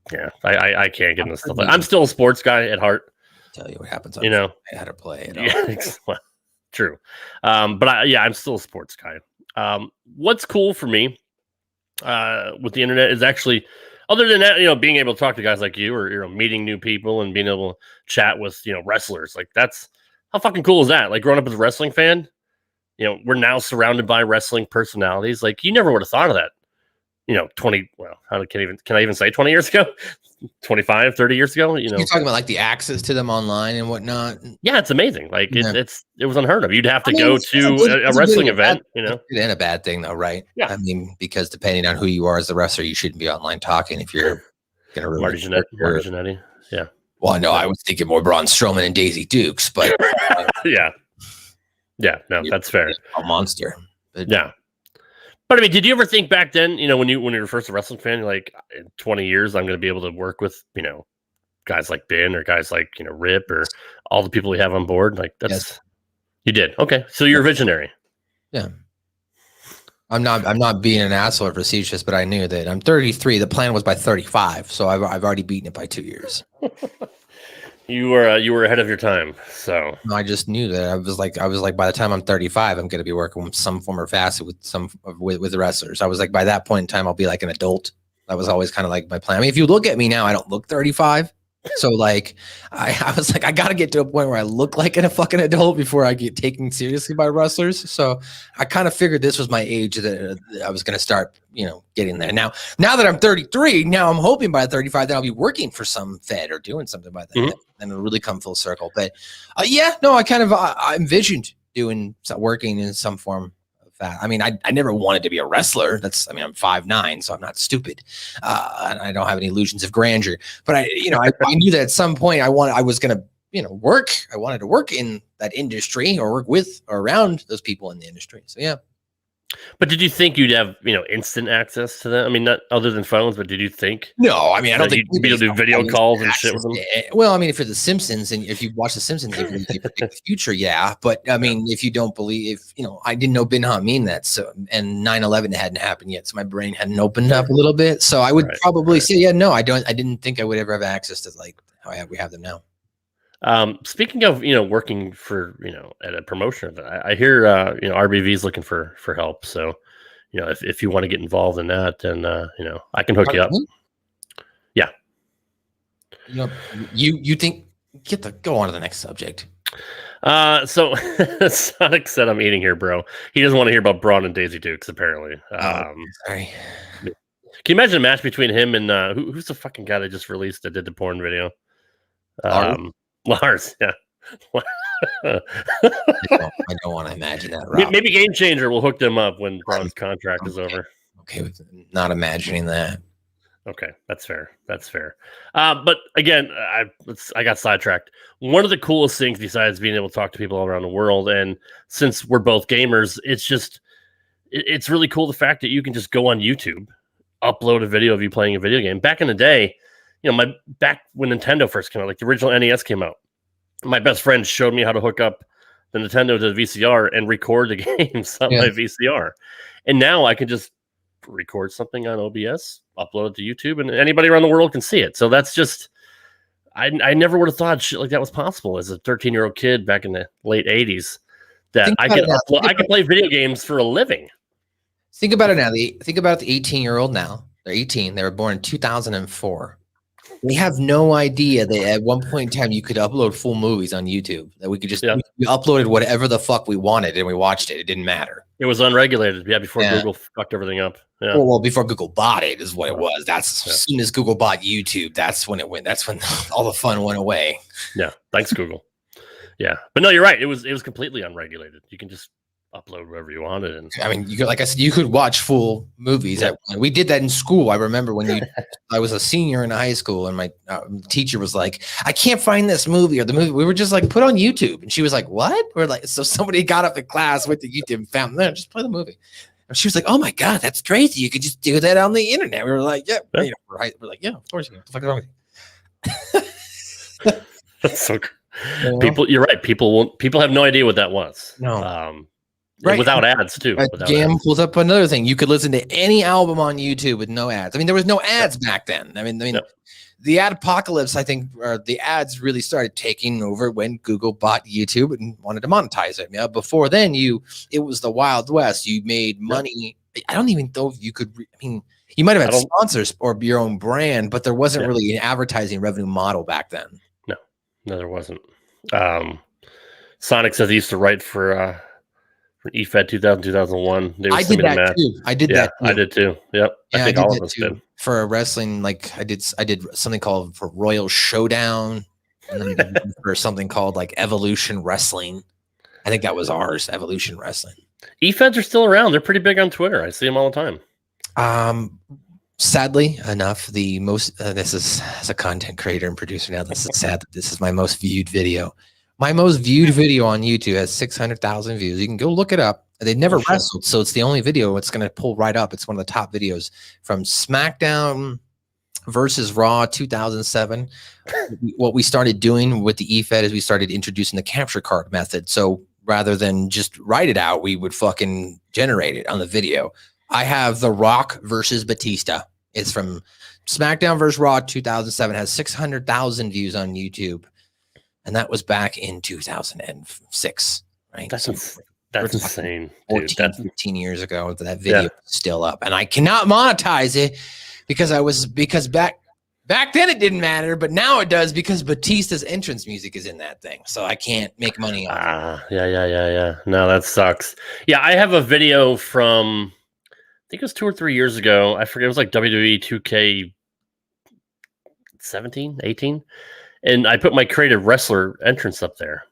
can't get into stuff. I'm still a sports guy at heart. Tell you what happens. I had to play it. Yeah, true. But I'm still a sports guy. What's cool for me with the internet is actually, other than that, being able to talk to guys like you, or meeting new people and being able to chat with wrestlers, like that's how fucking cool is that? Like growing up as a wrestling fan, we're now surrounded by wrestling personalities. Like you never would have thought of that can I even say 20 years ago? 25, 30 years ago, You're talking about like the access to them online and whatnot. Yeah, it's amazing. Like it was unheard of. You'd have to go to a it's wrestling a event, It's good and a bad thing though, right? Yeah. I mean, because depending on who you are as a wrestler, you shouldn't be online talking if you're gonna ruin Marty Jannetty. Yeah. Well, no, I was thinking more Braun Strowman and Daisy Dukes, but yeah. No, that's fair. A monster. But, yeah. But I mean, did you ever think back then, when you were first a wrestling fan, you're like, in 20 years, I'm going to be able to work with, guys like Ben or guys like, Rip or all the people we have on board? Like You did. Okay. So you're a visionary. Yeah. I'm not being an asshole or facetious, but I knew that I'm 33. The plan was by 35. So I've already beaten it by 2 years. You were ahead of your time. So I just knew that I was like, by the time I'm 35, I'm going to be working with some form or facet with the wrestlers. I was like, by that point in time, I'll be like an adult. That was always kind of like my plan. I mean, if you look at me now, I don't look 35. So like, I was like, I got to get to a point where I look like a fucking adult before I get taken seriously by wrestlers. So I kind of figured this was my age that I was going to start, getting there. Now that I'm 33, now I'm hoping by 35 that I'll be working for some Fed or doing something by then, and it'll really come full circle. But I envisioned working in some form. I mean, I never wanted to be a wrestler. I'm 5'9", so I'm not stupid. And I don't have any illusions of grandeur. But I knew that at some point I was going to, work. I wanted to work in that industry or work with or around those people in the industry. So yeah. But did you think you'd have, instant access to them? I mean, not other than phones, but did you think? No, I mean, I don't think you'd be able to do video calls and shit with them. Well, I mean, if you're the Simpsons and if you watch the Simpsons, they predict the future, yeah. But I mean, if you don't believe, I didn't know Ben mean that, so and 9/11 hadn't happened yet, so my brain hadn't opened up a little bit. So I would probably say, yeah, no, I didn't think I would ever have access to like how we have them now. Speaking of, working for, at a promotion event, I hear, RBV's looking for help. So, if you want to get involved in that, then, I can hook you up. Yeah. You think, go on to the next subject. So Sonic said, I'm eating here, bro. He doesn't want to hear about Braun and Daisy Dukes, apparently. Sorry. Can you imagine a match between him and, who's the fucking guy that just released that did the porn video? Lars, yeah. I don't want to imagine that. Rob. Maybe Game Changer will hook them up when Braun's contract is over. Okay, with not imagining that. Okay, that's fair. But again, I got sidetracked. One of the coolest things besides being able to talk to people all around the world, and since we're both gamers, it's really cool the fact that you can just go on YouTube, upload a video of you playing a video game. Back in the day, back when Nintendo first came out, like the original NES came out, my best friend showed me how to hook up the Nintendo to the VCR and record the games on my VCR. And now I can just record something on OBS, upload it to YouTube, and anybody around the world can see it. So that's just, I never would have thought shit like that was possible as a 13-year-old kid back in the late 80s, that I could play video games for a living. Think about it now. Think about the 18-year-old now. They're 18. They were born in 2004. We have no idea that at one point in time you could upload full movies on YouTube. That we could just we uploaded whatever the fuck we wanted and we watched it. It didn't matter. It was unregulated. Yeah, before Google fucked everything up. Yeah. Well, before Google bought it is what it was. That's as soon as Google bought YouTube, that's when it went. That's when all the fun went away. Yeah, thanks Google. Yeah, but no, you're right. It was completely unregulated. You can just upload whatever you wanted, and I mean, you could, like I said, you could watch full movies. We did that in school. I remember when I was a senior in high school, and my teacher was like, "I can't find this movie or the movie." We were just like, "Put on YouTube," and she was like, "What?" We're like, so somebody got up in class, went to YouTube, and found no, just play the movie. And she was like, "Oh my god, that's crazy! You could just do that on the internet." We were like, "Yeah, right." We're like, "Yeah, of course you can." What the fuck is wrong with you? That's so. People, you're right. People have no idea what that was. No. Right. Without ads too. Jam pulls up another thing. You could listen to any album on YouTube with no ads. I mean, there was no ads back then. I mean, the ad apocalypse, I think, the ads really started taking over when Google bought YouTube and wanted to monetize it. Yeah, before then, it was the Wild West. You made money. I don't even know if you could. I mean, you might have had sponsors or your own brand, but there wasn't really an advertising revenue model back then. No, there wasn't. Sonic says he used to write for EFED 2000, 2001. They were I did that match. too. I did that. Too. I did too. Yep. Yeah, I think all of us did. For a wrestling, like I did something called for Royal Showdown, and then I did for something called like Evolution Wrestling. I think that was ours, Evolution Wrestling. EFEDs are still around. They're pretty big on Twitter. I see them all the time. Sadly enough, the most this is as a content creator and producer now. This is sad that this is my most viewed video. My most viewed video on YouTube has 600,000 views. You can go look it up. They've never wrestled, so it's the only video. It's going to pull right up. It's one of the top videos from SmackDown versus Raw 2007. What we started doing with the EFED is we started introducing the capture card method. So rather than just write it out, we would fucking generate it on the video. I have The Rock versus Batista. It's from SmackDown versus Raw 2007. It has 600,000 views on YouTube. And that was back in 2006, right? That's insane. 14, 15 years ago that video is still up. And I cannot monetize it because back then it didn't matter, but now it does because Batista's entrance music is in that thing. So I can't make money on it. Yeah. No, that sucks. Yeah, I have a video from I think it was 2 or 3 years ago. I forget, it was like WWE 2K 17, 18. And I put my creative wrestler entrance up there.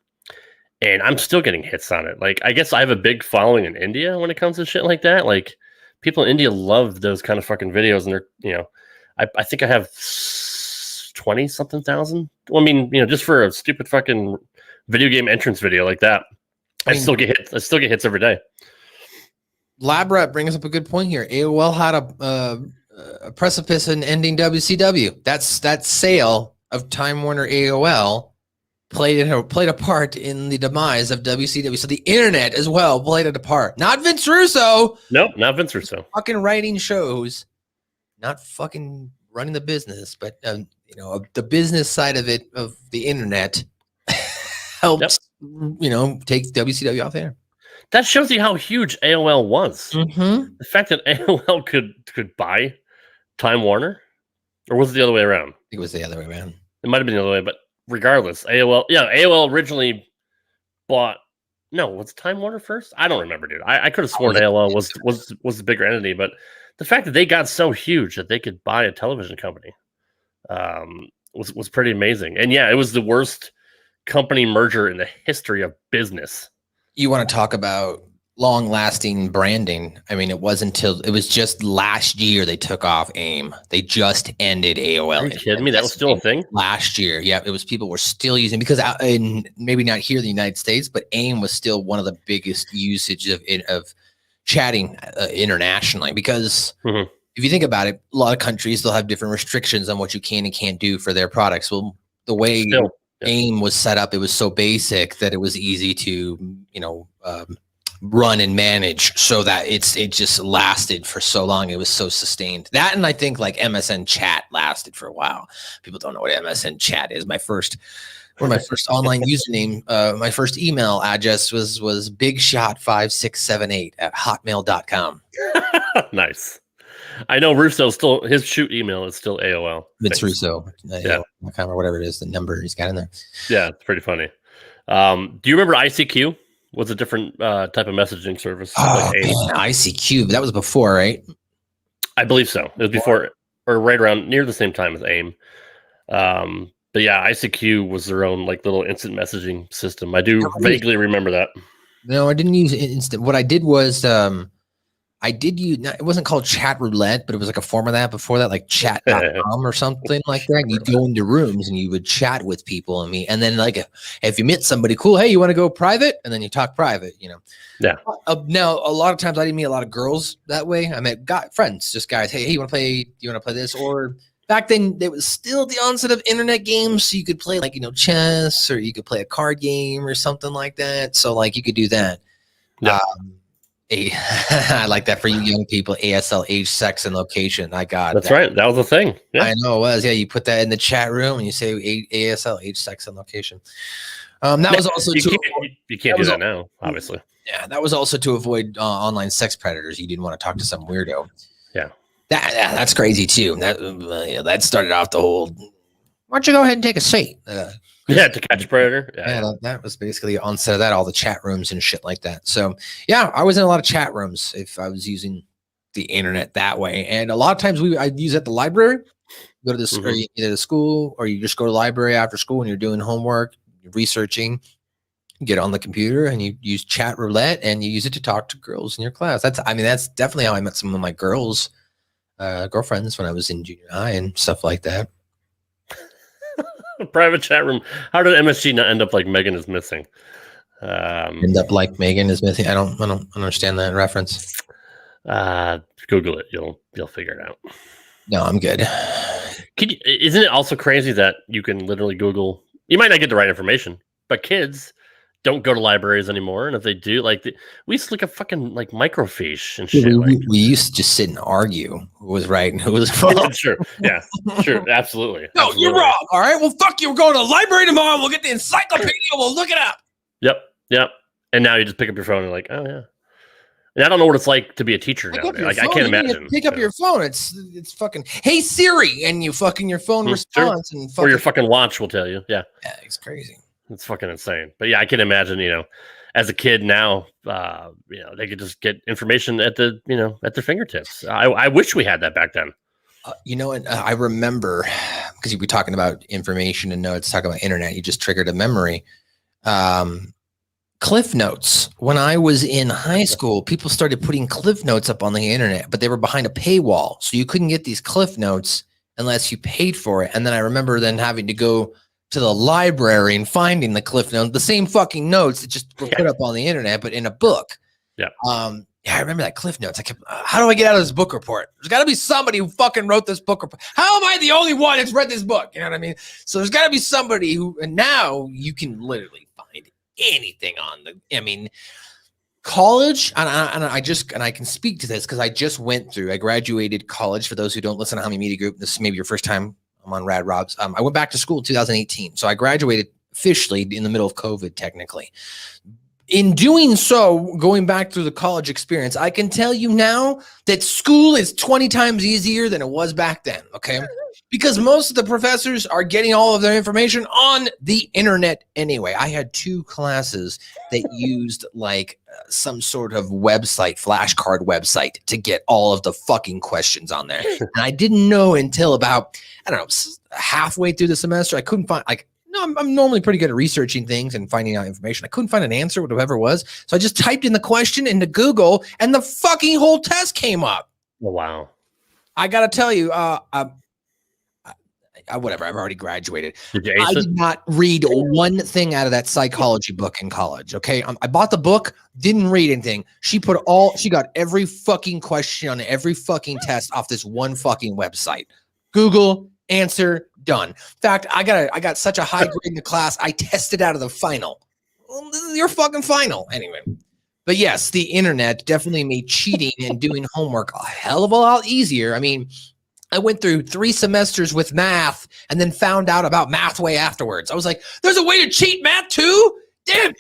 And I'm still getting hits on it. Like, I guess I have a big following in India when it comes to shit like that. Like, people in India love those kind of fucking videos. And they're, I think I have 20-something thousand. Well, I mean, just for a stupid fucking video game entrance video like that, I still get hits. I still get hits every day. Lab Rat brings up a good point here. AOL had a precipice in ending WCW. That sale of Time Warner AOL played a part in the demise of WCW. So the internet as well played a part. Not Vince Russo. Nope, not Vince Russo. Fucking writing shows, not fucking running the business, but the business side of it, of the internet, helped take WCW off there. That shows you how huge AOL was. Mm-hmm. The fact that AOL could buy Time Warner, or was it the other way around? I think it was the other way around. It might have been the other way, but regardless, AOL originally bought. No, was Time Warner first? I don't remember, dude. I could have sworn AOL was the bigger entity, but the fact that they got so huge that they could buy a television company was pretty amazing. And yeah, it was the worst company merger in the history of business. You want to talk about long-lasting branding? I mean, it was just last year they took off AIM. They just ended AOL. Are you kidding me? That was still a thing last year. Yeah, it was. People were still using, because maybe not here in the United States, but AIM was still one of the biggest usage of chatting internationally. Because if you think about it, a lot of countries still have different restrictions on what you can and can't do for their products. Well, the way AIM was set up, it was so basic that it was easy to run and manage, so that it just lasted for so long. It was so sustained. That, and I think like MSN chat lasted for a while. People don't know what MSN chat is. My first online username, my first email address was bigshot5678@hotmail.com. Nice. I know Russo still, his shoot email is still AOL. Vince Russo, or whatever it is, the number he's got in there. Yeah, it's pretty funny. Do you remember ICQ? Was a different type of messaging service. ICQ, that was before, right? I believe so. It was before, or right around near the same time as AIM. But yeah, ICQ was their own like little instant messaging system. I do vaguely remember that. No, I didn't use instant. What I did was I did use, it wasn't called chat roulette, but it was like a form of that before that, like chat.com or something like that. And you'd go into rooms and you would chat with people and then like if you met somebody cool, hey, you want to go private? And then you talk private, Yeah. Now, a lot of times I didn't meet a lot of girls that way. I met friends, just guys. Hey, you want to play this? Or back then there was still the onset of internet games. So you could play like, chess, or you could play a card game or something like that. So like you could do that. Yeah. I like that for you young people. ASL, age, sex, and location. That's right. That was a thing. Yeah. I know it was. Yeah, you put that in the chat room and you say ASL, age, sex, and location. That was also you can't do that now, obviously. Yeah, that was also to avoid online sex predators. You didn't want to talk to some weirdo. Yeah, that's crazy too. That started off the whole. Why don't you go ahead and take a seat? Yeah, to catch a predator. That was basically the onset of that, all the chat rooms and shit like that. So yeah, I was in a lot of chat rooms if I was using the internet that way. And a lot of times I'd use at the library, go to this, or either the school, or you just go to the library after school and you're doing homework, you're researching, get on the computer and you use chat roulette and you use it to talk to girls in your class. That's definitely how I met some of my girlfriends when I was in junior high and stuff like that. Private chat room. How did MSG not end up like Megan is missing? End up like Megan is missing. I don't understand that reference. Google it. You'll figure it out. No, I'm good. Isn't it also crazy that you can literally Google? You might not get the right information, but kids don't go to libraries anymore, and if they do, we used to look at fucking like microfiche and shit. We used to just sit and argue who was right and who was wrong. Sure, yeah, sure, absolutely. No, absolutely. You're wrong. All right, well, fuck you. We're going to the library tomorrow. We'll get the encyclopedia. We'll look it up. Yep. And now you just pick up your phone and like, oh yeah. And I don't know what it's like to be a teacher now. Like, I can't imagine. Pick up your phone. It's fucking, hey Siri, and your phone responds, sure. Or your fucking watch will tell you. Yeah, it's crazy. It's fucking insane. But yeah, I can imagine, as a kid now, they could just get information at their fingertips. I wish we had that back then. And I remember, because you'd be talking about information and notes, talking about internet, you just triggered a memory. Cliff Notes. When I was in high school, people started putting Cliff Notes up on the internet, but they were behind a paywall. So you couldn't get these Cliff Notes unless you paid for it. And then I remember then having to go to the library and finding the Cliff Notes, the same fucking notes that just were put up on the internet, but in a book. Yeah. I remember that Cliff Notes. I kept, how do I get out of this book report? There's got to be somebody who fucking wrote this book report. How am I the only one that's read this book? You know what I mean? So there's got to be somebody who, and now you can literally find anything on college. And I can speak to this because I graduated college. For those who don't listen to Hami Media Group, this is maybe your first time I'm on Rad Rob's. I went back to school in 2018. So I graduated officially in the middle of COVID, technically. In doing so, going back through the college experience, I can tell you now that school is 20 times easier than it was back then, okay? Because most of the professors are getting all of their information on the internet anyway. I had 2 classes that used some sort of website, flashcard website, to get all of the fucking questions on there. And I didn't know until about, halfway through the semester, I couldn't find, I'm normally pretty good at researching things and finding out information. I couldn't find an answer, whatever it was. So I just typed in the question into Google and the fucking whole test came up. Oh, wow. I got to tell you, whatever, I've already graduated. I did not read one thing out of that psychology book in college. Okay. I bought the book, didn't read anything. She got every fucking question on every fucking test off this one fucking website. Google, answer, done. In fact, I got such a high grade in the class, I tested out of the final. Well, this is your fucking final. Anyway. But yes, the internet definitely made cheating and doing homework a hell of a lot easier. I mean, I went through 3 semesters with math and then found out about Mathway afterwards. I was like, there's a way to cheat math too? Damn it.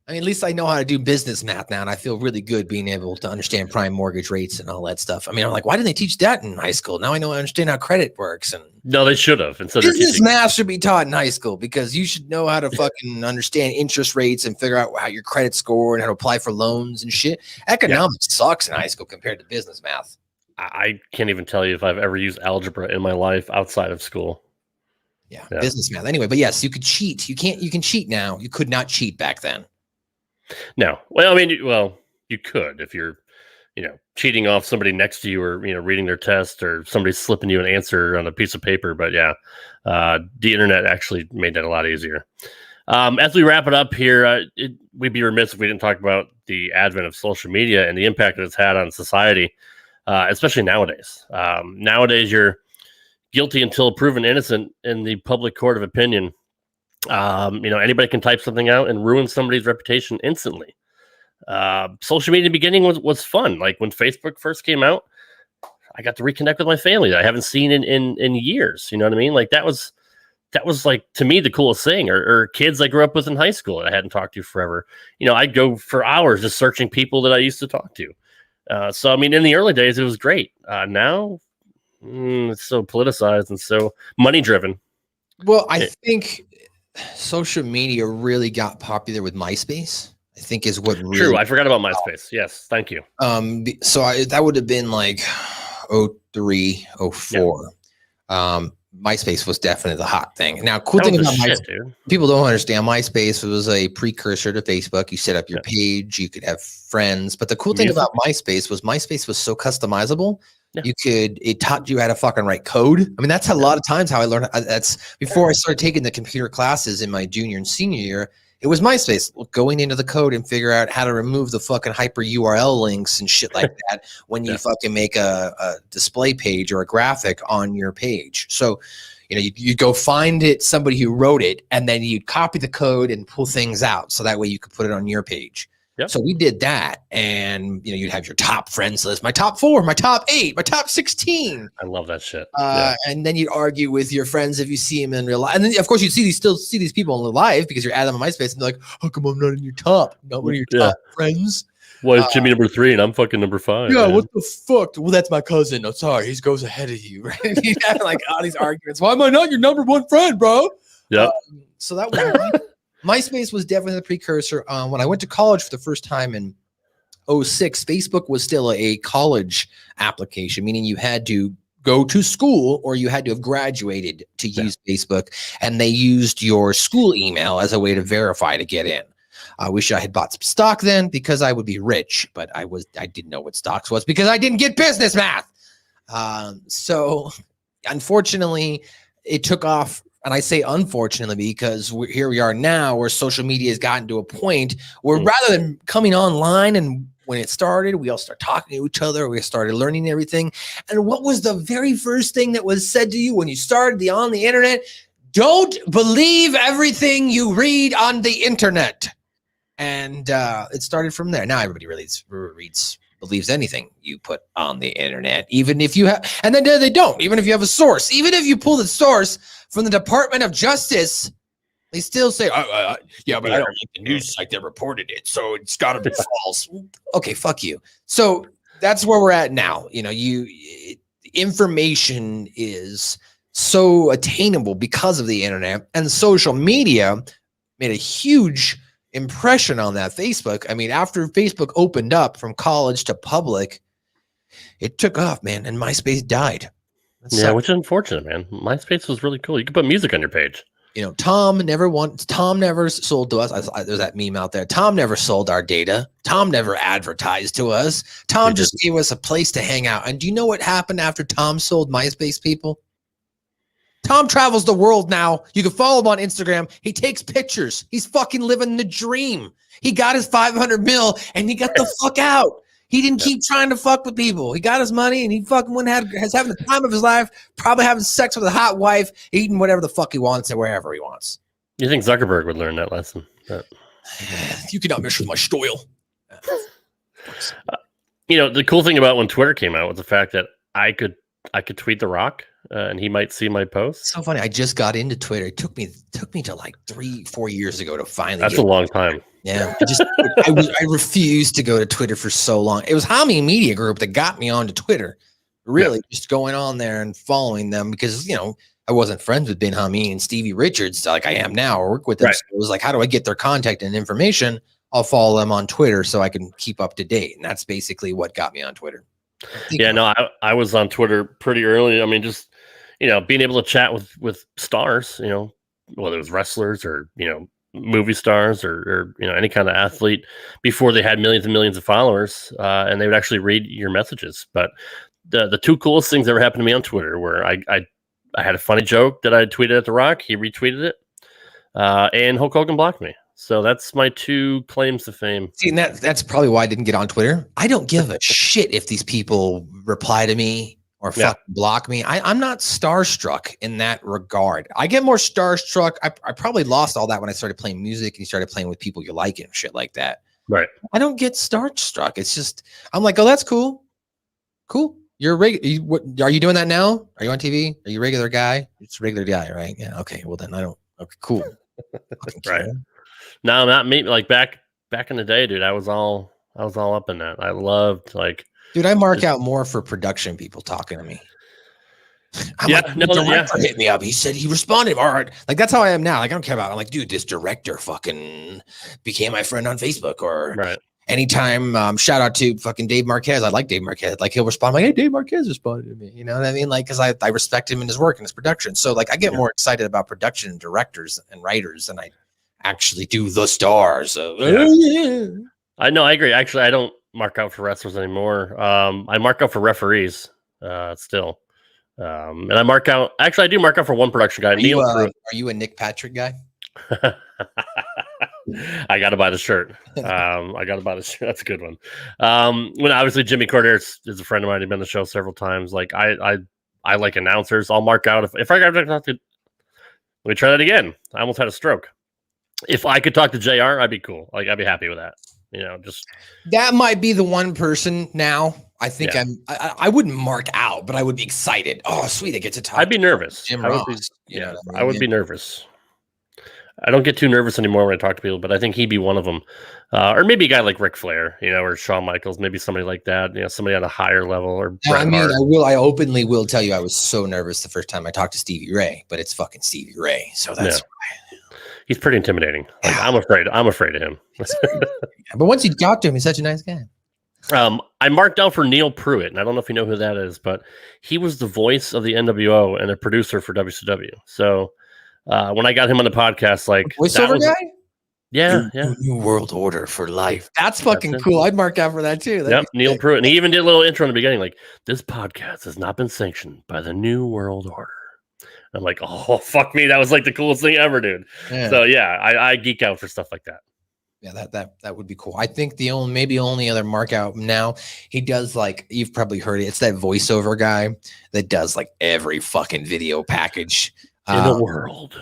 I mean, at least I know how to do business math now, and I feel really good being able to understand prime mortgage rates and all that stuff. I mean, I'm like, why didn't they teach that in high school? Now I understand how credit works. And no, they should have. Business math should be taught in high school because you should know how to fucking understand interest rates and figure out how your credit score and how to apply for loans and shit. Economics sucks in high school compared to business math. I can't even tell you if I've ever used algebra in my life outside of school. Yeah, business math. Anyway, but yes, you could cheat. You can cheat now. You could not cheat back then. No. Well, I mean, you could if you're, cheating off somebody next to you or, reading their test or somebody slipping you an answer on a piece of paper. But yeah, the internet actually made that a lot easier. As we wrap it up here, we'd be remiss if we didn't talk about the advent of social media and the impact that it's had on society, especially nowadays. Nowadays, you're guilty until proven innocent in the public court of opinion. Anybody can type something out and ruin somebody's reputation instantly. Social media in the beginning was fun. Like when Facebook first came out, I got to reconnect with my family that I haven't seen in years. You know what I mean? Like that was like, to me, the coolest thing. Or kids I grew up with in high school that I hadn't talked to forever. I'd go for hours just searching people that I used to talk to. So I mean, in the early days, it was great. Now it's so politicized and so money driven. Well, I think social media really got popular with MySpace, I think is what really. True. I forgot about MySpace. Yes. Thank you. So that would have been like 03, 04. MySpace was definitely the hot thing. Now, cool thing about MySpace, dude. People don't understand MySpace was a precursor to Facebook. You set up your page, you could have friends. But the cool thing about MySpace was so customizable. Yeah. It taught you how to fucking write code. I mean, that's a lot of times how I learned. That's before I started taking the computer classes in my junior and senior year. It was MySpace, going into the code and figure out how to remove the fucking hyper URL links and shit like that when you fucking make a display page or a graphic on your page. So, you go find somebody who wrote it, and then you'd copy the code and pull things out. So that way you could put it on your page. Yep. So we did that, and you'd have your top friends list, my top 4, my top 8, my top 16. I love that shit. And then you'd argue with your friends if you see them in real life, and then of course you'd still see these people in real life because you're adding them on MySpace, and they're like, "How come I'm not in your top? Not one of your top friends? Why is Jimmy number 3 and I'm fucking number 5? Yeah, man. What the fuck? Well, that's my cousin. No, sorry, he goes ahead of you, right? You have like all these arguments. Why am I not your number 1 friend, bro? Yeah. So that was. MySpace was definitely the precursor. When I went to college for the first time in 06, Facebook was still a college application, meaning you had to go to school or you had to have graduated to use Facebook, and they used your school email as a way to verify to get in. I wish I had bought some stock then because I would be rich, but I didn't know what stocks was because I didn't get business math. So unfortunately, it took off. And I say unfortunately because here we are now where social media has gotten to a point where rather than coming online, and when it started, we all start talking to each other. We started learning everything. And what was the very first thing that was said to you when you started on the internet? Don't believe everything you read on the internet. And it started from there. Now everybody believes anything you put on the internet, even if you have, and then they don't, even if you have a source, even if you pull the source from the Department of Justice, they still say, yeah, but I don't like the news site that reported it, so it's got to be false. Okay, fuck you. So that's where we're at now. Information is so attainable because of the internet, and social media made a huge impression on that. Facebook, I mean, after Facebook opened up from college to public, it took off, man, and MySpace died. Which is unfortunate, man. MySpace was really cool. You could put music on your page. Tom never sold to us. There's that meme out there. Tom never sold our data. Tom never advertised to us. Tom just gave us a place to hang out. And do you know what happened after Tom sold MySpace, people? Tom travels the world now. You can follow him on Instagram. He takes pictures. He's fucking living the dream. He got his 500 mil and he got the fuck out. He didn't keep trying to fuck with people. He got his money and he fucking has having the time of his life, probably having sex with a hot wife, eating whatever the fuck he wants and wherever he wants. You think Zuckerberg would learn that lesson? You cannot mess with my style. The cool thing about when Twitter came out was the fact that I could tweet The Rock and he might see my post. So funny. I just got into Twitter. It took me to like 3-4 years ago to finally. That's a long time. Yeah, I refused to go to Twitter for so long. It was Hami Media Group that got me onto Twitter. Really, just going on there and following them because I wasn't friends with Ben Hami and Stevie Richards like I am now, or work with them. Right. So it was like, how do I get their contact and information? I'll follow them on Twitter so I can keep up to date, and that's basically what got me on Twitter. I was on Twitter pretty early. I mean, just being able to chat with stars, whether it was wrestlers or movie stars or any kind of athlete before they had millions and millions of followers, and they would actually read your messages. But the two coolest things that ever happened to me on Twitter were I had a funny joke that I tweeted at The Rock. He retweeted it, and Hulk Hogan blocked me. So that's my two claims to fame. See, and that's probably why I didn't get on Twitter. I don't give a shit if these people reply to me or fucking block me. I'm not starstruck in that regard. I get more starstruck. I probably lost all that when I started playing music and you started playing with people you like and shit like that. Right. I don't get starstruck. It's just, I'm like, oh, that's cool. Cool. You're what are you doing that now? Are you on TV? Are you a regular guy? It's a regular guy, right? Yeah. Okay. Well, then I don't. Okay, cool. Right. No, not me. Like back in the day, dude, I was all up in that. I loved dude, I mark out more for production people talking to me. I'm like, the director hit me up. He said he responded. All right. Like, that's how I am now. Like, I don't care about it. I'm like, dude, this director fucking became my friend on Facebook. Or anytime, shout out to fucking Dave Marquez. I like Dave Marquez. Like, he'll respond like, hey, Dave Marquez responded to me. You know what I mean? Like, because I respect him in his work and his production. So, like, I get more excited about production and directors and writers than I actually do the stars. So, I know. I agree. Actually, I don't mark out for wrestlers anymore. I mark out for referees still. And I mark out. Actually, I do mark out for one production guy. Are you a Nick Patrick guy? I got to buy the shirt. I got to buy the shirt. That's a good one. When obviously Jimmy Corder is a friend of mine. He's been on the show several times. Like I like announcers. I'll mark out if I got to talk to. Let me try that again. I almost had a stroke. If I could talk to JR, I'd be cool. Like I'd be happy with that. You know, just that might be the one person now. I think I wouldn't mark out, but I would be excited. Oh, sweet. I get to talk. I'd be nervous. Jim I Ross. I would be nervous. I don't get too nervous anymore when I talk to people, but I think he'd be one of them. Or maybe a guy like Ric Flair, you know, or Shawn Michaels, maybe somebody like that, you know, somebody on a higher level. Or I openly will tell you I was so nervous the first time I talked to Stevie Ray, but it's fucking Stevie Ray. So that's why. He's pretty intimidating. Like, I'm afraid of him. But once you talk to him, he's such a nice guy. I marked out for Neil Pruitt, and I don't know if you know who that is, but he was the voice of the NWO and a producer for WCW. So when I got him on the podcast, like voiceover guy, New World Order for life. That's fucking cool. I'd mark out for that too. Neil Pruitt, and he even did a little intro in the beginning, like this podcast has not been sanctioned by the New World Order. I'm like, oh fuck me, that was like the coolest thing ever, dude. Yeah. So I geek out for stuff like that. Yeah, that would be cool. I think the only other mark out now, he does, like, you've probably heard it. It's that voiceover guy that does like every fucking video package in the world.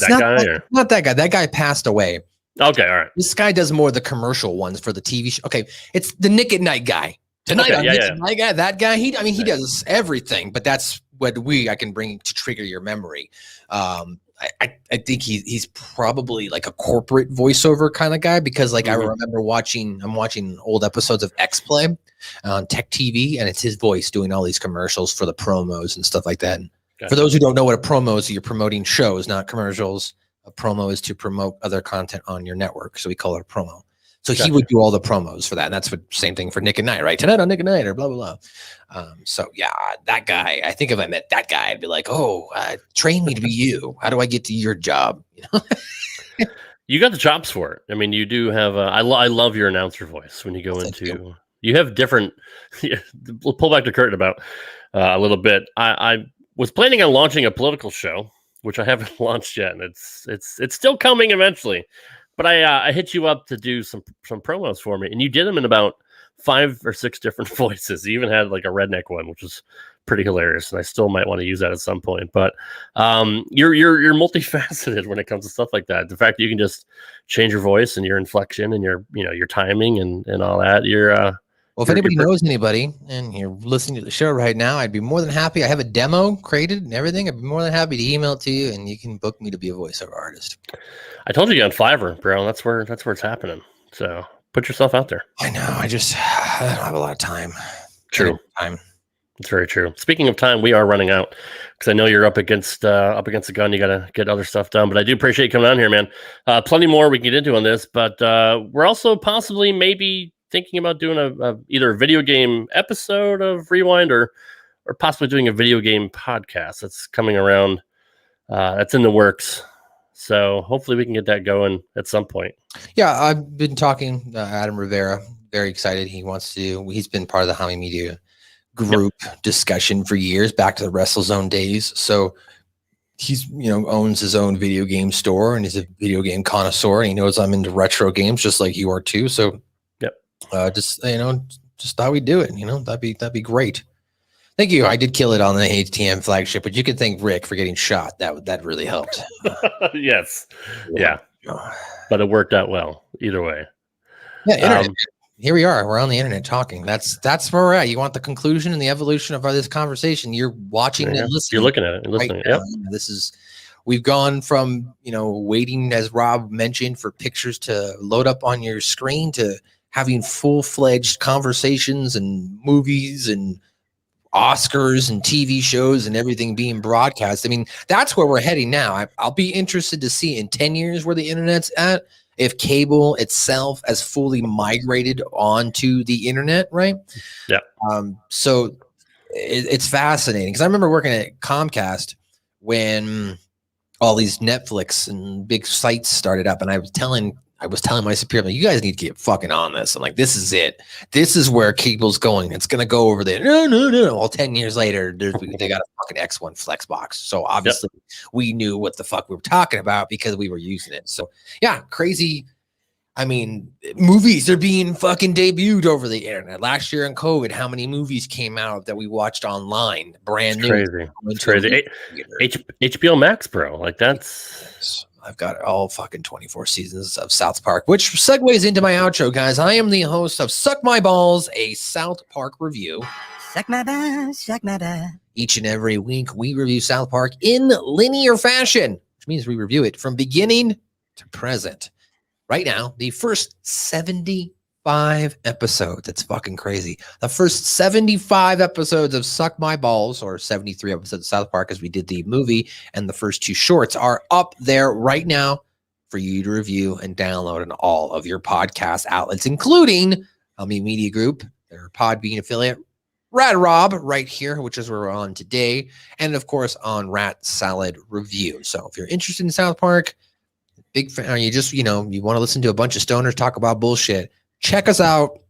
Not that guy. That guy passed away. Okay, all right. This guy does more of the commercial ones for the TV show. Okay, it's the Nick at Night guy. Tonight, Nick at Night guy. That guy. He does everything, but that's what I can bring to trigger your memory. I think he's probably like a corporate voiceover kind of guy, because like I remember I'm watching old episodes of X-Play on Tech TV, and it's his voice doing all these commercials for the promos and stuff like that. And for those who don't know what a promo is, you're promoting shows, not commercials. A promo is to promote other content on your network, so we call it a promo. So he would do all the promos for that. And that's what same thing for Nick at Night, right? Tonight on Nick at Night, or blah, blah, blah. So yeah, that guy, I think if I met that guy, I'd be like, oh, train me to be you. How do I get to your job? You know? You got the chops for it. I mean, you do have I love your announcer voice when you go into, you have different, we'll pull back the curtain about a little bit. I was planning on launching a political show, which I haven't launched yet. And it's still coming eventually. But I hit you up to do some promos for me, and you did them in about 5 or 6 different voices. You even had like a redneck one, which was pretty hilarious, and I still might want to use that at some point. But you're multifaceted when it comes to stuff like that. The fact that you can just change your voice and your inflection and your timing and all that. Well, if anybody knows anybody and you're listening to the show right now, I'd be more than happy. I have a demo created and everything. I'd be more than happy to email it to you, and you can book me to be a voiceover artist. I told you on Fiverr, bro. That's where it's happening. So put yourself out there. I know. I don't have a lot of time. True. It's very true. Speaking of time, we are running out because I know you're up against the gun. You got to get other stuff done. But I do appreciate you coming on here, man. Plenty more we can get into on this, but we're also possibly maybe thinking about doing either a video game episode of Rewind or possibly doing a video game podcast that's coming around. That's in the works. So hopefully we can get that going at some point. Yeah, I've been talking Adam Rivera, very excited. He's been part of the Hami Media group discussion for years, back to the WrestleZone days. So he's, owns his own video game store and he's a video game connoisseur, and he knows I'm into retro games just like you are too. So just thought we'd do it. That'd be great. Thank you. I did kill it on the ATM flagship, but you can thank Rick for getting shot. That really helped. Yes. Yeah. But it worked out well either way. Yeah. Internet. Here we are. We're on the internet talking. That's where we're at. You want the conclusion and the evolution of this conversation. You're watching and listening. You're looking at it and listening. Right. Yep. We've gone from, waiting, as Rob mentioned, for pictures to load up on your screen to having full-fledged conversations and movies and Oscars and TV shows and everything being broadcast. I mean, that's where we're heading now. I'll be interested to see in 10 years where the internet's at, if cable itself has fully migrated onto the internet, right? Yeah. So it's fascinating because I remember working at Comcast when all these Netflix and big sites started up, and I was telling my superior, like, you guys need to get fucking on this. I'm like, this is it. This is where cable's going. It's going to go over there. No. Well, 10 years later, they got a fucking X1 flex box. So obviously we knew what the fuck we were talking about because we were using it. So yeah, crazy. I mean, movies are being fucking debuted over the internet. Last year in COVID, how many movies came out that we watched online? Brand new. Crazy. It's crazy. HBO Max, bro. Like that's... I've got all fucking 24 seasons of South Park, which segues into my outro, guys. I am the host of Suck My Balls, a South Park review. Suck my balls, suck my balls. Each and every week, we review South Park in linear fashion, which means we review it from beginning to present. Right now, the first 75 episodes. It's fucking crazy. The first 75 episodes of Suck My Balls, or 73 episodes of South Park, as we did the movie, and the first 2 shorts are up there right now for you to review and download on all of your podcast outlets, including Media Group, their Podbean affiliate, Rad Rob right here, which is where we're on today, and of course on Rat Salad Review. So if you're interested in South Park, big fan, or you just, you want to listen to a bunch of stoners talk about bullshit, check us out.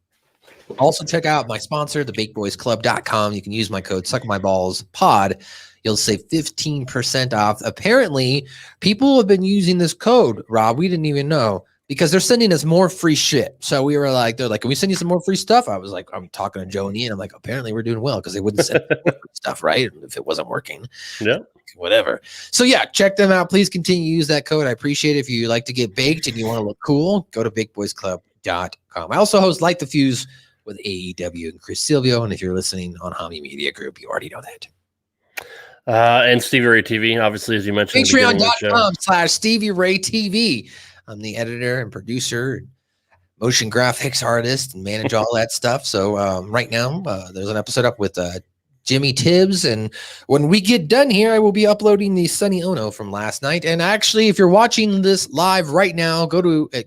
Also check out my sponsor, thebakedboysclub.com. You can use my code SuckMyBallsPod. You'll save 15% off. Apparently, people have been using this code, Rob. We didn't even know, because they're sending us more free shit. So we were like, they're like, can we send you some more free stuff? I was like, I'm talking to Joe and Ian. I'm like, apparently we're doing well because they wouldn't send more free stuff, right? If it wasn't working. Yeah. Whatever. So yeah, check them out. Please continue to use that code. I appreciate it. If you like to get baked and you want to look cool, go to bigboysclub.com. I also host Light the Fuse with AEW and Chris Silvio. And if you're listening on Hami Media Group, you already know that. And Stevie Ray TV, obviously, as you mentioned. Patreon.com/Stevie Ray TV. I'm the editor and producer, and motion graphics artist, and manage all that stuff. So right now, there's an episode up with Jimmy Tibbs, and when we get done here, I will be uploading the Sonny Ono from last night. And actually, if you're watching this live right now, go. I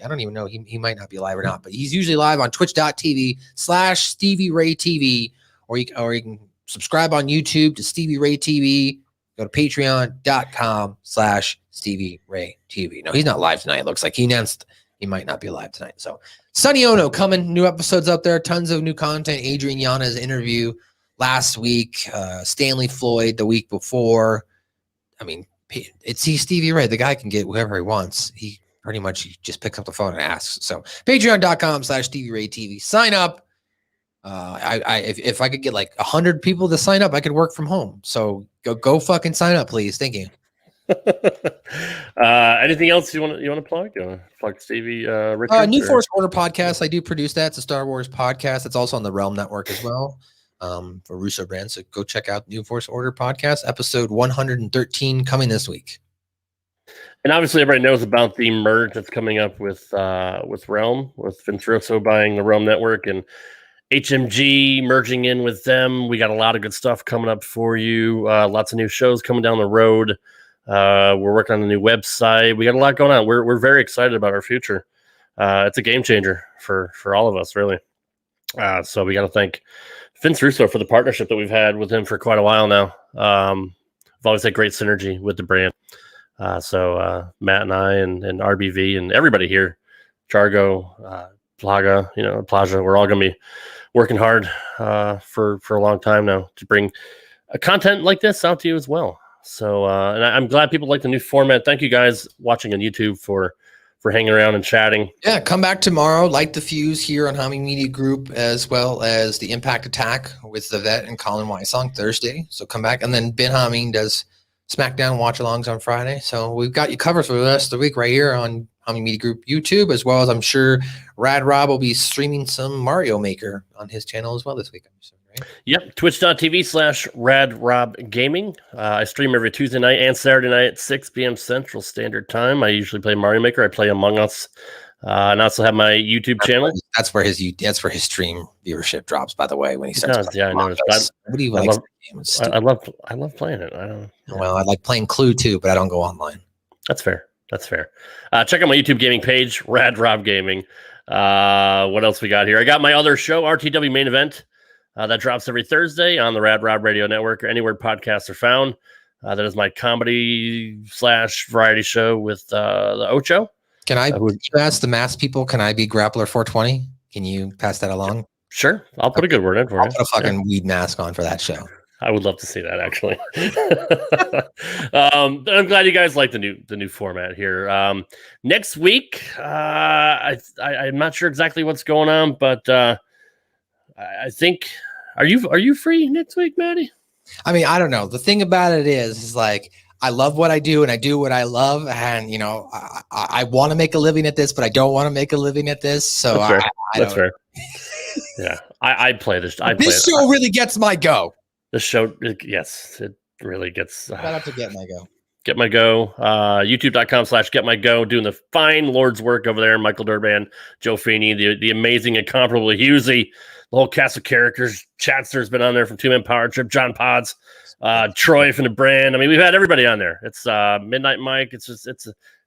don't even know, he might not be live or not, but he's usually live on twitch.tv/Stevie Ray TV, or you can subscribe on YouTube to Stevie Ray TV. Go to patreon.com/Stevie Ray TV. No, he's not live tonight. It looks like he announced he might not be live tonight. So Sonny Ono coming, new episodes up there, tons of new content. Adrian Yanna's interview last week, Stanley Floyd the week before. I mean, it's Stevie Ray. The guy can get whoever he wants. He pretty much just picks up the phone and asks. So patreon.com/Stevie Ray TV. Sign up. If I could get like 100 people to sign up, I could work from home. So go fucking sign up, please. Thank you. Anything else you want to plug? You want to plug Stevie? New Force Order podcast. I do produce that. It's a Star Wars podcast. It's also on the Realm Network as well. For Russo Brand. So go check out New Force Order podcast, episode 113, coming this week. And obviously everybody knows about the merge that's coming up with Realm, with Vince Russo buying the Realm Network and HMG merging in with them. We got a lot of good stuff coming up for you. Lots of new shows coming down the road. We're working on a new website. We got a lot going on. We're very excited about our future. It's a game changer for all of us, really. So we got to thank Vince Russo for the partnership that we've had with him for quite a while now. We've always had great synergy with the brand. So Matt and I and RBV and everybody here, Chargo, Plaga, Plaza, we're all going to be working hard for a long time now to bring content like this out to you as well. So and I'm glad people like the new format. Thank you guys watching on YouTube for hanging around and chatting. Yeah, come back tomorrow. Light the Fuse here on Hami Media Group, as well as the Impact Attack with the Vet and Colin Weiss on Thursday. So come back. And then Ben Hameen does SmackDown watch-alongs on Friday. So we've got you covered for the rest of the week right here on Hami Media Group YouTube, as well as I'm sure Rad Rob will be streaming some Mario Maker on his channel as well this week. Right? Yep, twitch.tv/RadRobGaming. I stream every Tuesday night and Saturday night at 6 p.m. Central Standard Time. I usually play Mario Maker. I play Among Us And I also have my YouTube channel. That's where his stream viewership drops. By the way, when he starts. I noticed. What do you like? I love playing it. I don't. Well, I like playing Clue too, but I don't go online. That's fair. Check out my YouTube gaming page, Rad Rob Gaming. What else we got here? I got my other show, RTW Main Event, that drops every Thursday on the Rad Rob Radio Network or anywhere podcasts are found. That is my comedy / variety show with the Ocho. Can I ask the mass people? Can I be Grappler 420? Can you pass that along? Sure, I'll put a good word in for you. I'll put a fucking weed mask on for that show. I would love to see that, actually. I'm glad you guys like the new format here. Next week, I'm not sure exactly what's going on, but I think are you free next week, Maddie? I mean, I don't know. The thing about it is like I love what I do and I do what I love, and you know, I want to make a living at this, but I don't want to make a living at this. So that's fair. Yeah, I play this. This show really gets my go. The show, yes, it really gets. Shout out to Get My Go. Get My Go. YouTube.com/Get My Go. Doing the fine Lord's work over there. Michael Durban, Joe Feeney, the amazing, incomparable Husey, the whole cast of characters. Chatster's been on there from Two Man Power Trip. John Pods, Troy from the brand. I mean, we've had everybody on there. It's Midnight Mike. It's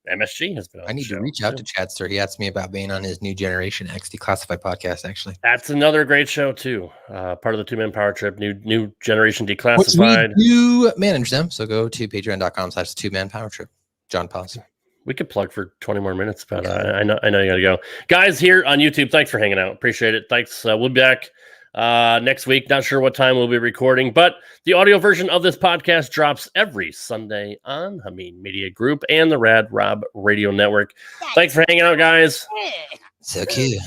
MSG has been on. I need to reach out to Chatster. He asked me about being on his New Generation X Declassified podcast, actually. That's another great show, too. Part of the Two Man Power Trip, New Generation Declassified. We do manage them, so go to patreon.com/Two Man Power Trip. John Pause. We could plug for 20 more minutes, but I know you got to go. Guys here on YouTube, thanks for hanging out. Appreciate it. Thanks. We'll be back next week. Not sure what time we'll be recording, but the audio version of this podcast drops every Sunday on Hameen Media Group and the Rad Rob Radio Network. Thanks for hanging out, guys. So cute.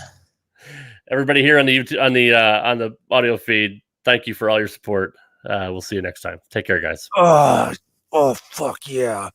Everybody here on the YouTube, on the audio feed, thank you for all your support. We'll see you next time. Take care, guys. Oh, fuck yeah.